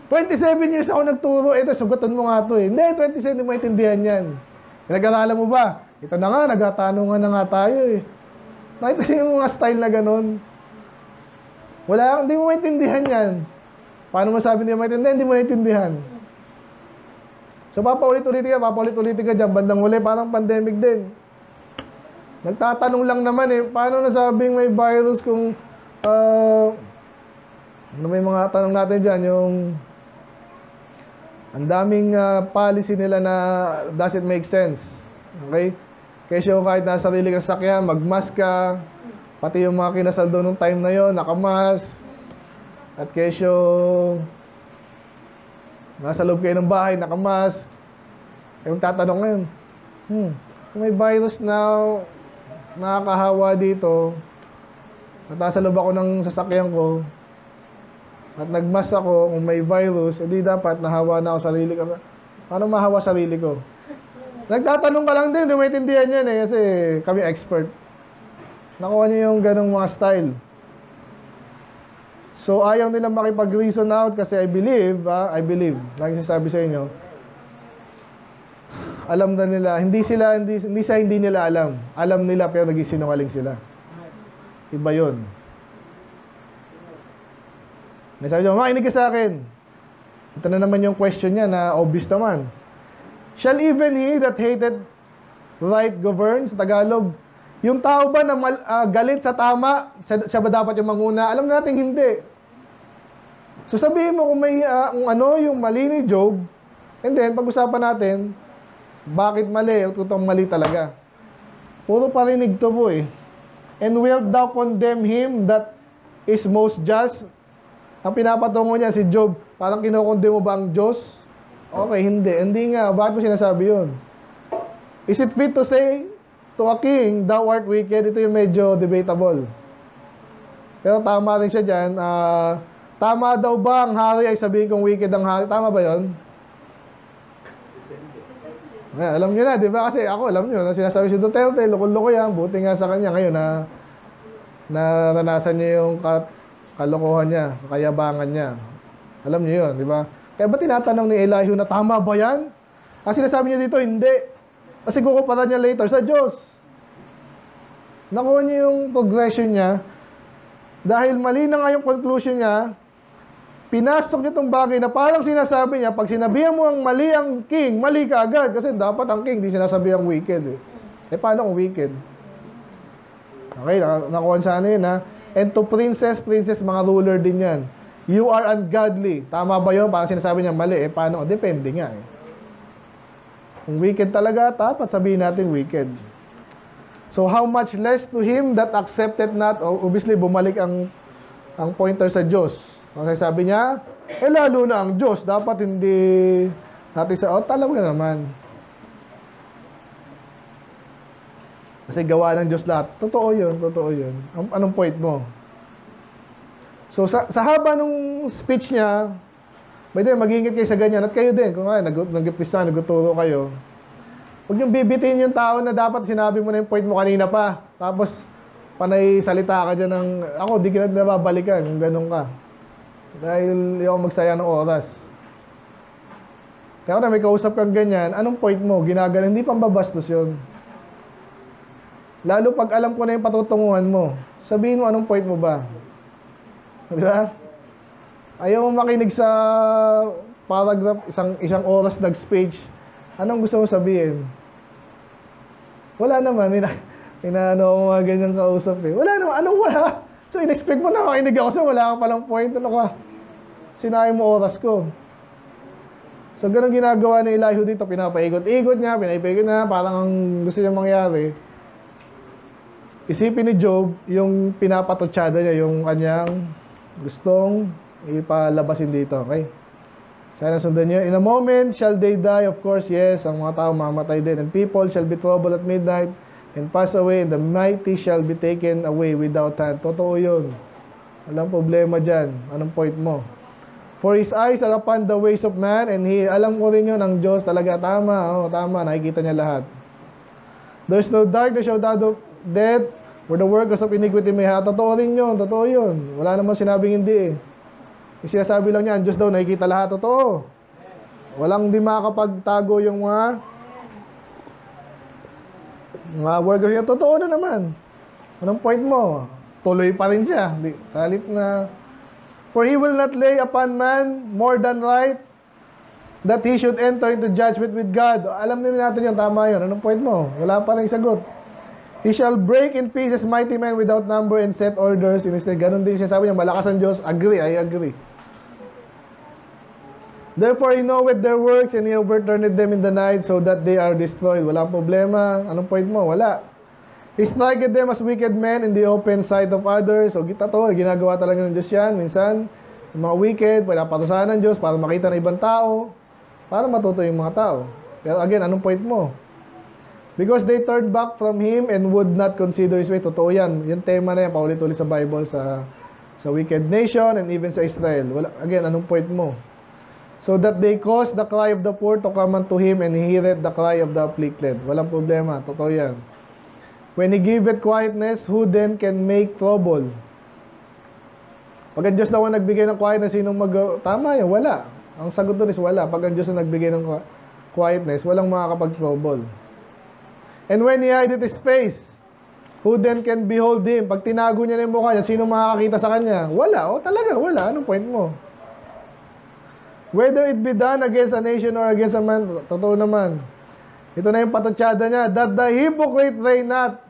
27 years ako nagturo, ito, sugutan mo nga ito eh. Hindi, 27, hindi mo maintindihan yan. Pinag-aralan mo ba? Ito na nga, nagtatanungan na nga tayo eh. Nakita yung mga style na ganun. Wala, hindi mo maintindihan yan. Paano mo sabi hindi mo maintindihan? Hindi mo maintindihan. So, papaulit-ulit ka dyan. Bandang huli, parang pandemic din. Nagtatanong lang naman eh, paano nasabing may virus kung, ano may mga tanong natin dyan, yung, ang daming policy nila na does it make sense. Okay? Kasi kahit nasa sarili kang sakyan, mag-mask ka, pati yung mga kinasal doon nung time na yon, naka-mask. At kesyo, nasa loob kayo ng bahay, naka-mask. Yung tatanong ngayon, kung may virus na nakakahawa dito, at nasa loob ako ng sasakyan ko, at nag-mask ako, kung may virus, edi dapat nahawa na ako sarili ko. Paano mahawa sarili ko? Nagtatanong ka lang din, hindi maintindihan yan eh, kasi kami expert. Nakuha niyo yung ganong mga style. So, ayaw nilang makipag-reason out kasi I believe, lagi sasabi sa inyo, alam na nila, hindi nila alam. Alam nila pero nagsisinungaling sila. Iba yun. Nasabi niyo, makinig ka sa akin. Ito na naman yung question niya na obvious naman. Shall even he that hated right govern? Sa Tagalog, yung tao ba na galit sa tama, siya ba dapat yung manguna? Alam natin hindi. So sabihin mo kung may yung mali ni Job, and then pag-usapan natin, bakit mali o totoong mali talaga. Puro parinig to po eh. And wilt thou condemn him that is most just? Ang pinapatungo niya si Job, parang kinukondem mo ba ang Diyos? Okay, hindi. Hindi nga. Bakit mo sinasabi yun? Is it fit to say to a king, thou art wicked? Ito yung medyo debatable. Pero tama rin siya dyan. Tama daw ba ang hari ay sabihin kong wicked ang hari? Tama ba yun? Alam nyo na, di ba? Kasi ako, alam nyo, sinasabi si Duterte, loko-loko yan. Buti nga sa kanya ngayon na naranasan niya yung kalokohan niya, kayabangan niya. Alam nyo yun, di ba? Kaya ba tinatanong ni Elihu na tama ba yan? Ang sinasabi niya dito, hindi. Kasi kukumpara niya later sa Diyos. Nakuha niya yung progression niya. Dahil mali na nga yung conclusion niya, pinasok niya itong bagay na parang sinasabi niya, pag sinabihan mo ang mali ang king, mali ka agad. Kasi dapat ang king, di sinasabi ang wicked. Eh paano kung wicked? Okay, nakuha sana yun ha. And to princess, mga ruler din yan. You are ungodly. Tama ba yun? Parang sinasabi niya mali. Eh paano? Depende nga eh. Kung wicked talaga, dapat sabihin natin wicked. So how much less to him that accepted not? Obviously, bumalik ang pointer sa Diyos. Kasi sabi niya, lalo na ang Diyos. Dapat hindi natin talaga naman. Kasi gawa ng Diyos lahat. Totoo yun. Anong point mo? So, sa haba nung speech niya, by the way, mag-iingat kayo sa ganyan. At kayo din, kung nag-giftista, nagtuturo kayo, huwag niyong bibitin yung tao na dapat sinabi mo na yung point mo kanina pa. Tapos, panay salita ka dyan ng, ako, di ka na nababalikan, kung ganun ka. Dahil yung magsayang ng oras. Kaya na may kausap kang ganyan, anong point mo? Ginagalan, hindi pambabastos yun. Lalo pag alam ko na yung patutunguhan mo, sabihin mo anong point mo ba? Di ba? Ayaw mo makinig sa paragraph, isang oras nag-speech. Anong gusto mo sabihin? Wala naman. Inaano ko mga ganyang kausap eh. Wala naman. Anong wala? So, in-expect mo na makinig ako sa wala ka palang point. Ano ka? Sinabi mo oras ko. So, ganun ginagawa ni Elihu dito. Pinapaikot-ikot niya, parang ang gusto niya mangyari. isipin ni Job yung pinapatutsada niya, yung kanyang gustong ipalabasin dito. Okay? Sana sundan niyo. In a moment shall they die, of course, yes, ang mga tao mamatay din. And people shall be troubled at midnight and pass away, and the mighty shall be taken away without hand. Totoo yun. Walang problema dyan. Anong point mo? For his eyes are upon the ways of man, and alam ko rin yun, ang Diyos talaga, tama, tama, nakikita niya lahat. There's no darkness, no shadow of death, where the workers of iniquity may have. Totoo rin yun, totoo yun. Wala namang sinabing hindi eh. Yung sinasabi lang niya, ang Diyos daw, nakikita lahat, totoo. Walang di makakapagtago yung mga workers niya, totoo na naman. Anong point mo? Tuloy pa rin siya. Sa halip na, for he will not lay upon man more than right, that he should enter into judgment with God. Alam din natin yun, tama yun. Anong point mo? Wala pa rin sagot. He shall break in pieces mighty men without number and set orders in his day. Ganon din siya sabi niya, malakas ang Diyos. Agree, I agree. Therefore, he knoweth their works and he overturned them in the night so that they are destroyed. Walang problema. Anong point mo? Wala. He striketh them as wicked men in the open sight of others. So, ginagawa talaga ng Diyos yan. Minsan, yung mga wicked, pinaparusahan ng Diyos para makita ng ibang tao, para matuto yung mga tao. Pero again, anong point mo? Because they turned back from Him and would not consider His way. Totoo yan. Yung tema na yan, paulit-ulit sa Bible, sa wicked nation and even sa Israel. Again, anong point mo? So that they caused the cry of the poor to come unto Him, and He heareth the cry of the afflicted. Walang problema. Totoo yan. When He giveth quietness, who then can make trouble? Pag ang Diyos daw ang nagbigay ng quietness, sinong tama yun? Wala. Ang sagot doon is wala. Pag ang Diyos ang nagbigay ng quietness, walang makakapag-trouble. And when He hideth His face, who then can behold Him? Pag tinago niya na yung mukha niya, sinong makakakita sa Kanya? Wala. O talaga, wala. Anong point mo? Whether it be done against a nation or against a man, totoo naman. Ito na yung patutsada niya, that the hypocrite reign not.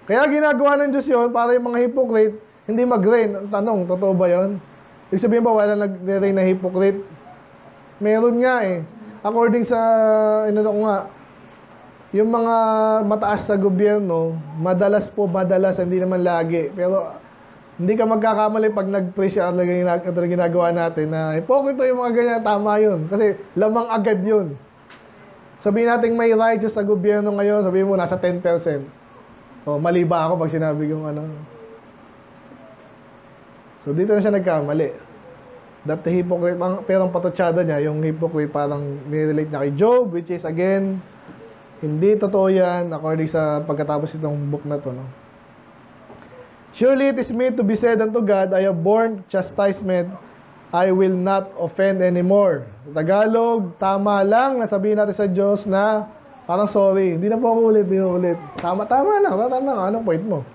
Kaya ginagawa ng Diyos yun, para yung mga hypocrite, hindi mag-reign. Ang tanong, totoo ba yun? Ibig sabihin ba, wala nag-reign na hypocrite? Meron nga eh. According sa, yung mga mataas sa gobyerno, madalas, hindi naman lagi. Pero, hindi ka magkakamali pag nag-preach siya ito na ginagawa natin na hypocrite yung mga ganyan, tama yun. Kasi lamang agad yun. Sabihin natin may righteous sa gobyerno ngayon, sabihin mo nasa 10%. O, mali ba ako pag sinabi yung ano? So, dito na siya nagkamali. That the hypocrite, pero ang patutsada niya, yung hypocrite parang nirelate na kay Job, which is again, hindi totoo yan according sa pagkatapos itong book na to, no? Surely it is meet to be said unto God, I have borne chastisement, I will not offend anymore. Sa Tagalog, tama lang na sabihin natin sa Diyos na parang sorry. Hindi na po ako ulit. Tama lang. Anong point mo?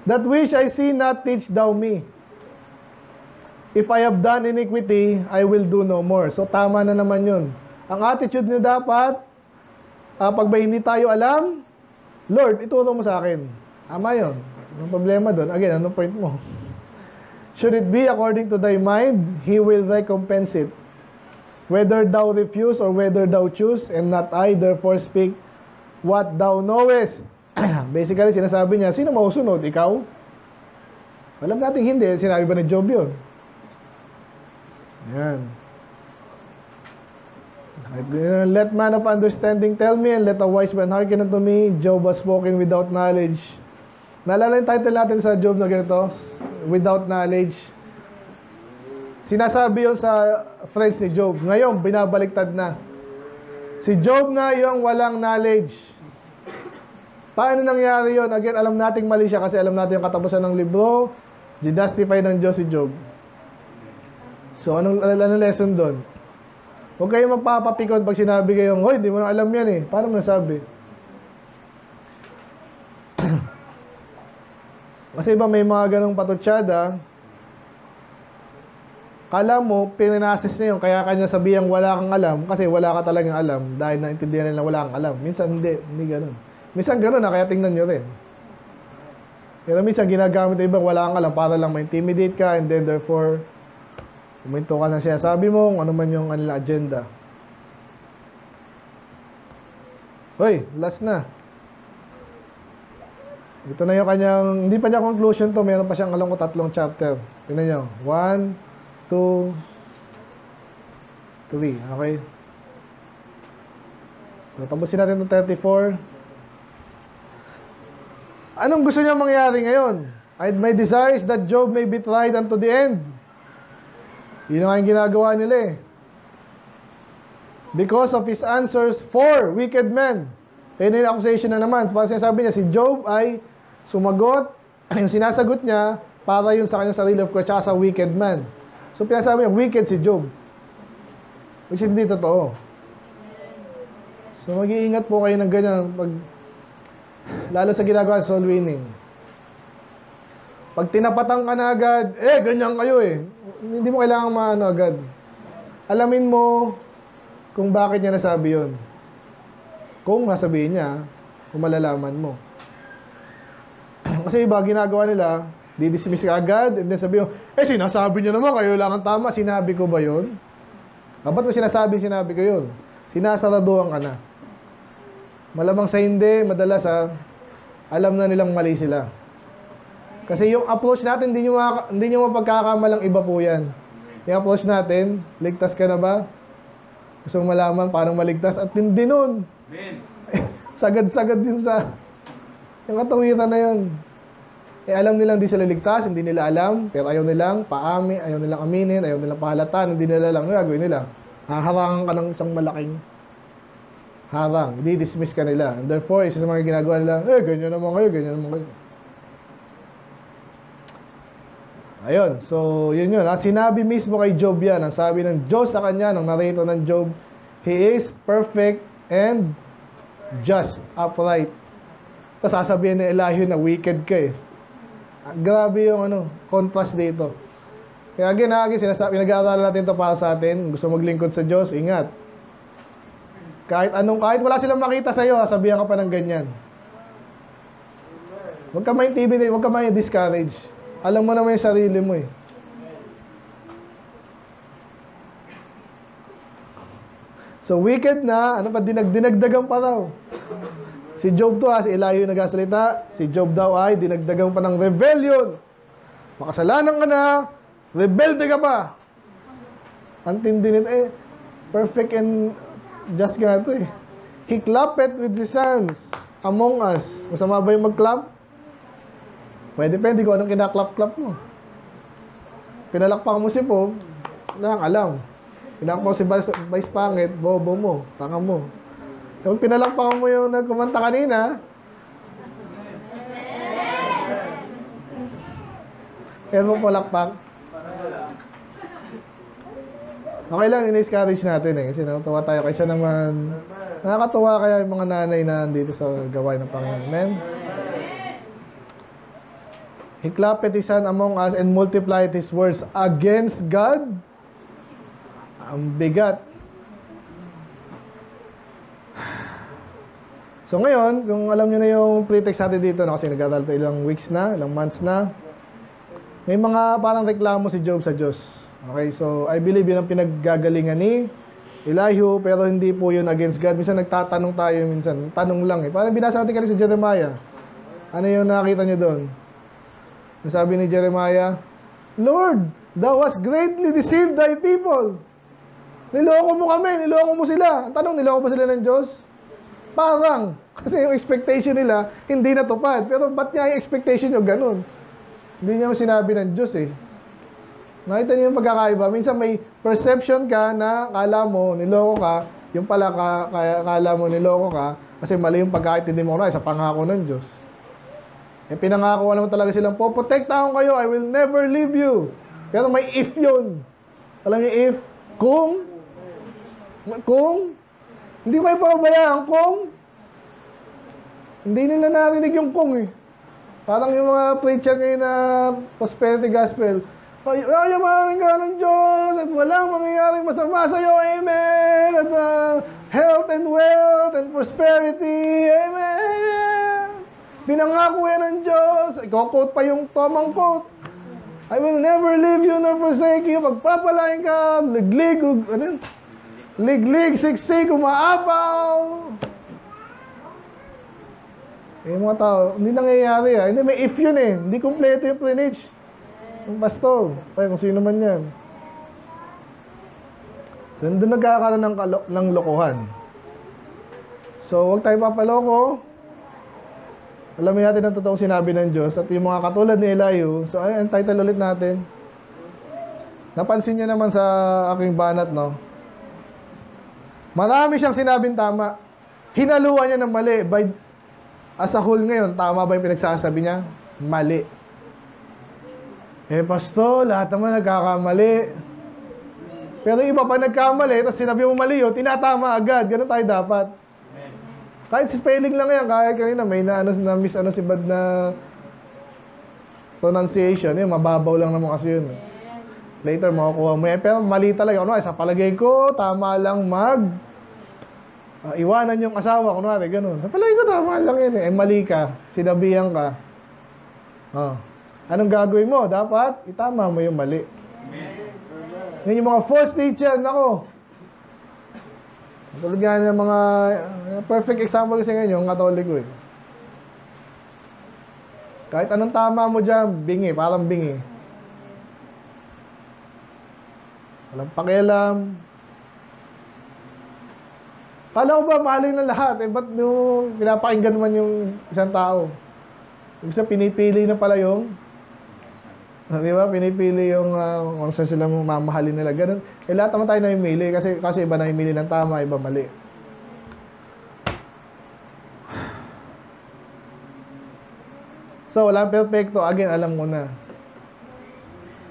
That which I see not, teach thou me. If I have done iniquity, I will do no more. So tama na naman yun. Ang attitude nyo dapat, pag ba hindi tayo alam, Lord, ituro mo sa akin. Tama yun. Anong problema doon? Again, anong point mo? Should it be according to thy mind, He will recompense it. Whether thou refuse or whether thou choose, and not I, therefore speak what thou knowest. Basically, sinasabi niya, sino mausunod? Ikaw? Alam natin hindi. Sinabi ba ni Job yun? Yan. Let man of understanding tell me, and let a wise man hearken unto me. Job has spoken without knowledge. Naalala yung title natin sa Job na ganito? Without knowledge. Sinasabi yun sa friends ni Job. Ngayon, binabaliktad na. Si Job na yung walang knowledge. Paano nangyari yun? Again, alam nating mali siya kasi alam natin yung katapusan ng libro. Ginustify ng Diyos si Job. So, anong lesson doon? Huwag kayong magpapapikon pag sinabi kayong, hoy, di mo na alam yan eh. Paano mo nasabi? Kasi iba may mga ganong patutsada, kala mo, pinanasis niya yun, kaya kanya sabihang wala kang alam, kasi wala ka talagang alam, dahil naintindihan nila wala kang alam. Minsan hindi ganon. Minsan ganon na, kaya tingnan nyo rin. Pero minsan ginagamit na ibang wala kang alam, para lang ma-intimidate ka, and then therefore, kuminto ka na siya. Sabi mo, kung ano man yung kanila agenda. Hoy, last na. Ito na yung kanyang, hindi pa niya conclusion to, meron pa siyang alam ko 3 chapter. Tingnan nyo. 1, 2, 3. Okay? So, tapusin natin itong 34. Anong gusto niya mangyari ngayon? My desire is that Job may be tried unto the end. Yun ang ginagawa nila eh. Because of his answers for wicked men. Ayun yung accusation na naman. Parang sinasabi niya, si Job ay sumagot, yung sinasagot niya, para yun sa kanyang sarili of course, tsaka sa wicked man. So, pinasabi niya, wicked si Job. Which is hindi totoo. So, mag-iingat po kayo ng ganyan. Lalo sa ginagawa, soul winning. Pag tinapatan ka na agad, ganyan kayo eh. Hindi mo kailangan maano agad. Alamin mo kung bakit niya nasabi yun. Kung sasabihin niya, kung malalaman mo. Kasi iba, ginagawa nila, di-dismiss ka agad, and then sabi mo, sinasabi niyo naman, kayo lang ang tama, sinabi ko ba yun? Ba't mo sinasabi ko yun? Sinasaraduhan ka na. Malamang sa hindi, madalas alam na nilang mali sila. Kasi yung approach natin, hindi nyo mapagkakamalang iba po yan. Yung approach natin, ligtas ka na ba? Gusto mo malaman paano maligtas? At hindi nun. Sagad-sagad din sa yung katawiran na yun. Alam nilang di sila ligtas, hindi nila alam, pero ayaw nilang ayaw nilang aminin, ayaw nilang pahalatan, hindi nila lang gagawin nila. Haharangan ka ng isang malaking harang. Di-dismiss ka nila. And therefore, isa sa mga ginagawa nila, ganyan naman kayo. Ayun, so yun. Sinabi mismo kay Job yan. Ang sabi ng Diyos sa kanya, ng narrator ng Job, He is perfect and just, upright. Tapos sasabihin ni Elihu na wicked ka eh. Grabe yung contrast dito. Kaya again, pinag-aaralan natin ito para sa atin. Gusto maglingkod sa Diyos, ingat. Kahit wala silang makita sa iyo, sabihan ka pa ng ganyan. Huwag ka ma-intimidate, huwag ka ma-discourage. Alam mo naman yung sarili mo eh. So wicked na, dinagdagan pa raw. Si Job to si Elihu nagsasalita, si Job daw ay dinagdagan pa ng rebellion. Makasalanan ka na, rebelde ka pa. Antindi nito perfect and just nga ito eh. He clapped with his hands among us. Masama ba yung mag-clap? Depende kung anong kinaklap-clap mo. Pinalakpak mo si Pope, wala kang alam. Pinalakpak mo si Vice Pangit, bobo mo, tanga mo. Kung pinalakpak mo yung nagkumanta kanina, kaya mo palakpak. Okay lang, in-discourage natin eh. Kasi natuwa tayo. Kaysa naman, nakakatuwa kaya yung mga nanay na nandito sa gawain ng Panginoon. Amen? He clapped his hand among us and multiplied his words against God. Ang bigat. So ngayon, kung alam nyo na yung pretext natin dito, kasi nag-aaral ito ilang weeks na, ilang months na, may mga parang reklamo si Job sa Diyos. Okay, so I believe yun ang pinaggagalingan ni Elihu, pero hindi po yun against God. Minsan nagtatanong tayo, minsan tanong lang eh. Parang binasa natin kanina sa Jeremiah. Ano yung nakita nyo doon? Sabi ni Jeremiah, Lord, thou hast greatly deceived thy people. Niloko mo kami, niloko mo sila. Ang tanong, niloko ba sila ng Diyos? Parang, kasi yung expectation nila, hindi natupad. Pero ba't niya yung expectation nyo ganun? Hindi niya sinabi ng Diyos eh. Nakita niyo yung pagkakaiba. Minsan may perception ka na kala mo, niloko ka, yung pala kala mo, niloko ka, kasi mali yung pagkakaintindi mo na sa pangako ng Diyos. Pinangako naman talaga silang, poprotektahan kayo, I will never leave you. Pero may if yun. Alam niyo if? Kung, hindi ko kayo pabayaan kung, hindi nila narinig yung kung eh. Parang yung mga preacher ngayon na prosperity gospel, yamanin ka ng Diyos at walang mangyayaring masama sa'yo, amen. At health and wealth and prosperity, amen. Binangako yan ng Diyos. Iko-quote pa yung tamang quote. I will never leave you nor forsake you. Pagpapalain ka, liglig, siksik, umaapaw. Yung mga tao, hindi nangyayari ah. Hindi, may if yun eh. Hindi kompleto yung lineage. Yung pastor. Ay, kung sino man yan. So, doon nagkakaroon ng lokohan. So, huwag tayo papaloko. Alamin natin ang totoong sinabi ng Diyos. At yung mga katulad ni Elihu, so, ay, ang title ulit natin. Napansin nyo naman sa aking banat, no? Marami siyang sinabing tama. Hinaluan niya ng mali. As a whole ngayon, tama ba yung pinagsasabi niya? Mali. Pastor, lahat naman nagkakamali. Pero iba pa nagkamali, tapos sinabi mo mali yun, tinatama agad. Ganun tayo dapat. Kahit spelling lang yan, kahit kanina may na-miss si Bad na pronunciation. Yun, mababaw lang naman kasi yun. Later, makukuha mo yan. Pero mali talaga. Sa palagay ko, tama lang iwanan yung asawa. Kunwari, ganun. Sa palagay ko, tama lang yan. Mali ka. Sinabihan ka. Anong gagawin mo? Dapat, itama mo yung mali. Yan yung mga false teacher. Nako. Tulad nga ng mga perfect example kasi ngayon, yung Katoliko eh. Kahit anong tama mo dyan, bingi. Parang bingi. Walang pakialam. Kala ko ba mahalin ng lahat? Ba't pinapakinggan naman yung isang tao? Ibig sabihin, pinipili na pala yung di ba? Pinipili yung kung saan sila mamahalin nila. Ganun. Lahat naman tayo namimili kasi iba namimili ng tama, iba mali. So, walang perfecto. Again, alam mo na.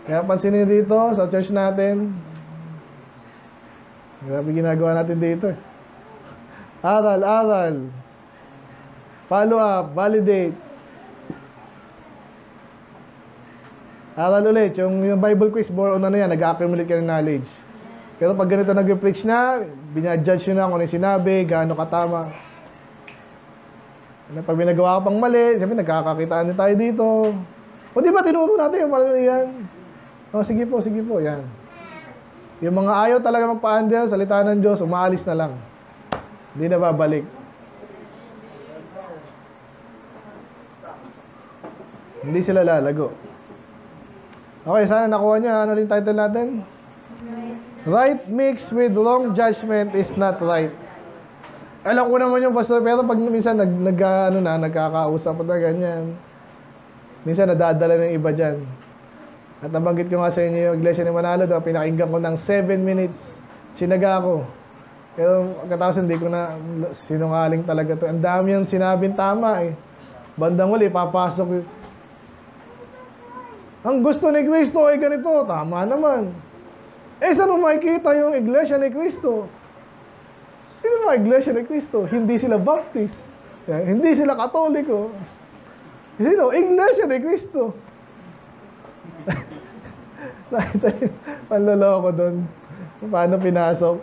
Kaya pansinin dito sa church natin, grabe ginagawa natin dito eh. Aral. Follow up, validate. Aral ulit. Yung Bible quiz, more on nag-accumulate ka ng knowledge. Pero pag ganito nag-preach na, binadjudge nyo na kung ano yung sinabi, gaano katama. Pag binagawa ka pang mali, sabi, nagkakakitaan din tayo dito. O di ba, tinuro natin yung mali yan. Sige po, yan. Yung mga ayaw talaga magpa-handle, salita ng Diyos, umaalis na lang. Hindi na babalik. Hindi sila lalago. Okay, sana nakuha niya. Ano yung title natin? Right mixed with wrong judgment is not right. Alam ko naman yung pastor, pero pag minsan nagkakausap na ganyan, minsan nadadala ng iba dyan. At nabanggit ko nga sa inyo yung Iglesia ni Manalo, pinakinggan ko ng 7 minutes. Sinaga ako. Pero pagkatapos hindi ko na sinungaling talaga to. Ang dami yung sinabing tama eh. Bandang uli, papasok. Ang gusto ni Kristo ay ganito. Tama naman. Saan mo makikita yung Iglesia ni Kristo? Sino mga Iglesia ni Kristo? Hindi sila Baptist. Hindi sila Katoliko. Sino? Iglesia ni Kristo. Nakita yung panloloko doon. Paano pinasok?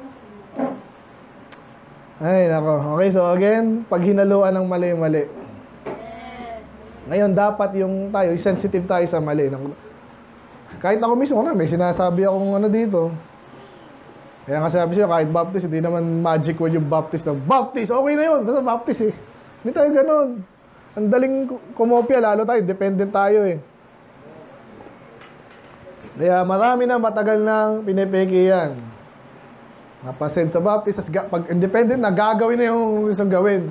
Ay, nako. Okay, so again, pag hinaluan ng mali-mali. Ngayon, dapat yung tayo, sensitive tayo sa mali. Kahit ako mismo may sinasabi akong dito. Kaya nga sabi siya, kahit Baptist, hindi naman magic word yung Baptist. Baptist, okay na yun. Basta Baptist eh. Hindi tayo ganun. Ang daling kumopya, lalo tayo, dependent tayo eh. Kaya marami na matagal na pinipeki yan. Napasend sa Baptist, pag independent na, gagawin na yung isang gawin.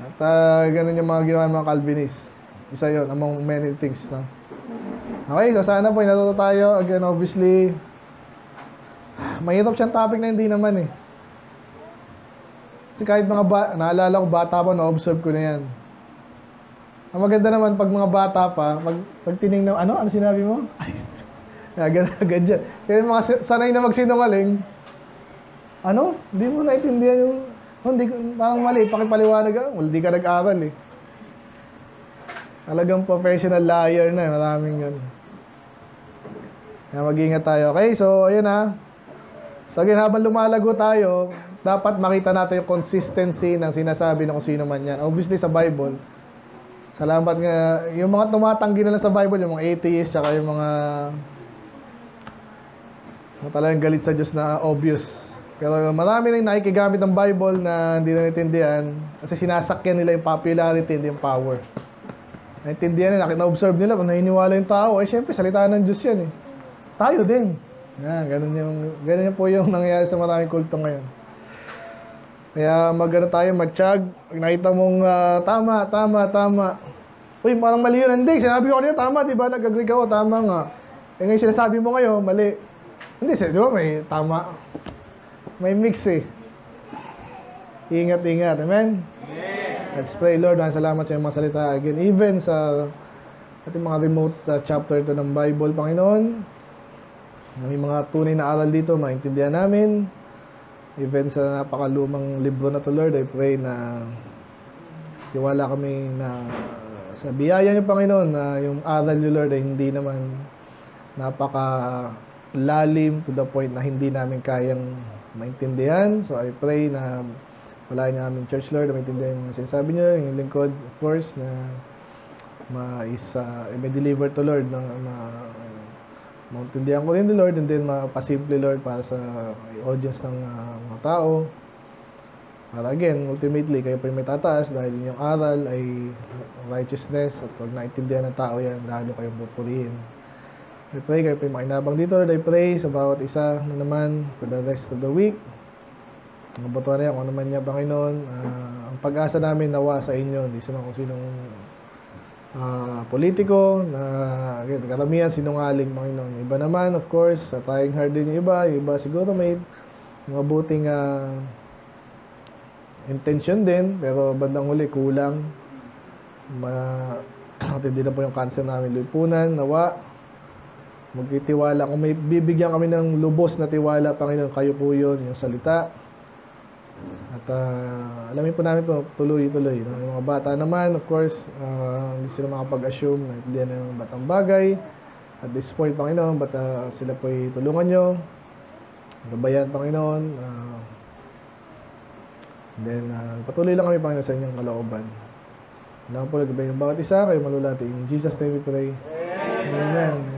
At ganun yung mga ginawa ng mga Calvinist. Isa yun, among many things. No? Okay, so sana po natuto tayo. Again, obviously, mahirap siyang topic na hindi naman eh. Kasi kahit naalala ko, bata pa, na-observe ko na yan. Ang maganda naman, pag mga bata pa, pag tinignan, ano sinabi mo? Ay, agad dyan. Kaya mga sanay na magsinungaling, hindi mo naintindihan yung, parang mali, pakipaliwanag, hindi ka nag-aral eh. Talagang professional liar na, maraming yan. Kaya mag-ingat tayo. Okay, so ayun na. So again, habang lumalago tayo, dapat makita natin yung consistency ng sinasabi ng kung sino man yan. Obviously sa Bible, salamat nga, yung mga tumatanggi na lang sa Bible, yung mga atheists, tsaka yung mga talagang galit sa Diyos na obvious. Pero marami nang nakikigamit ng Bible na hindi na naintindihan kasi sinasakyan nila yung popularity, hindi yung power. Naintindihan nila, na-observe nila kung naniniwala yung tao, syempre, salita ng Diyos yan eh. Tayo din. Yan, ganun po yung nangyayari sa maraming kulto ngayon. Kaya tayo, matiyag. Pag nakita mong tama. Uy, parang mali yun. Hindi, sinabi ko kanina, tama, di ba? Nag-agree ako, tama nga. Ngayon sinasabi mo ngayon, mali. Hindi, di ba? May tama. May mix eh. Ingat. Amen? Let's pray, Lord. Salamat sa iyong mga salita. Again, even sa ating mga remote chapter ito ng Bible, Panginoon, may mga tunay na aral dito, maintindihan namin. Even sa napakalumang libro na to, Lord, I pray na tiwala kami na sa biyaya niyo, Panginoon, na yung aral niyo, Lord, ay hindi naman napaka-lalim to the point na hindi namin kayang maintindihan. So I pray na wala niyo aming church, Lord, na maintindihan yung mga sinasabi niyo, yung lingkod, of course, na may deliver to, Lord, na maintindihan ko rin, Lord, and then mapasimple, Lord, para sa audience ng mga tao. Para again, ultimately, kayo pa yung may tataas dahil yung aral ay righteousness at pag naintindihan ng tao yan, lalo kayong pupurihin. I pray kayo pa yung makinabang dito, Lord. I pray sa bawat isa na naman for the rest of the week. Ang batuan na yan, kung ano man niya, Panginoon, ang pag-asa namin nawa sa inyo, hindi sa mga kung sinong politiko na karamihan sinungaling, Panginoon. Iba naman, of course, sa tayong hard din yung iba siguro may mabuting intention din, pero bandang huli kulang. Hindi na po yung cancer namin lupunan, nawa. Magtitiwala, kung may bibigyan kami ng lubos na tiwala, Panginoon, kayo po yun, yung salita. At alamin po namin ito tuloy-tuloy. No? Yung mga bata naman, of course, hindi sila makapag-assume na hindi na yung batang bagay. At this point, Panginoon, sila po tulungan nyo. Gabayan, Panginoon. Then, patuloy lang kami, Panginoon, sa inyong kalooban. Alam po, gabayan yung bawat isa, kayo malulati. In Jesus' name we pray. Amen.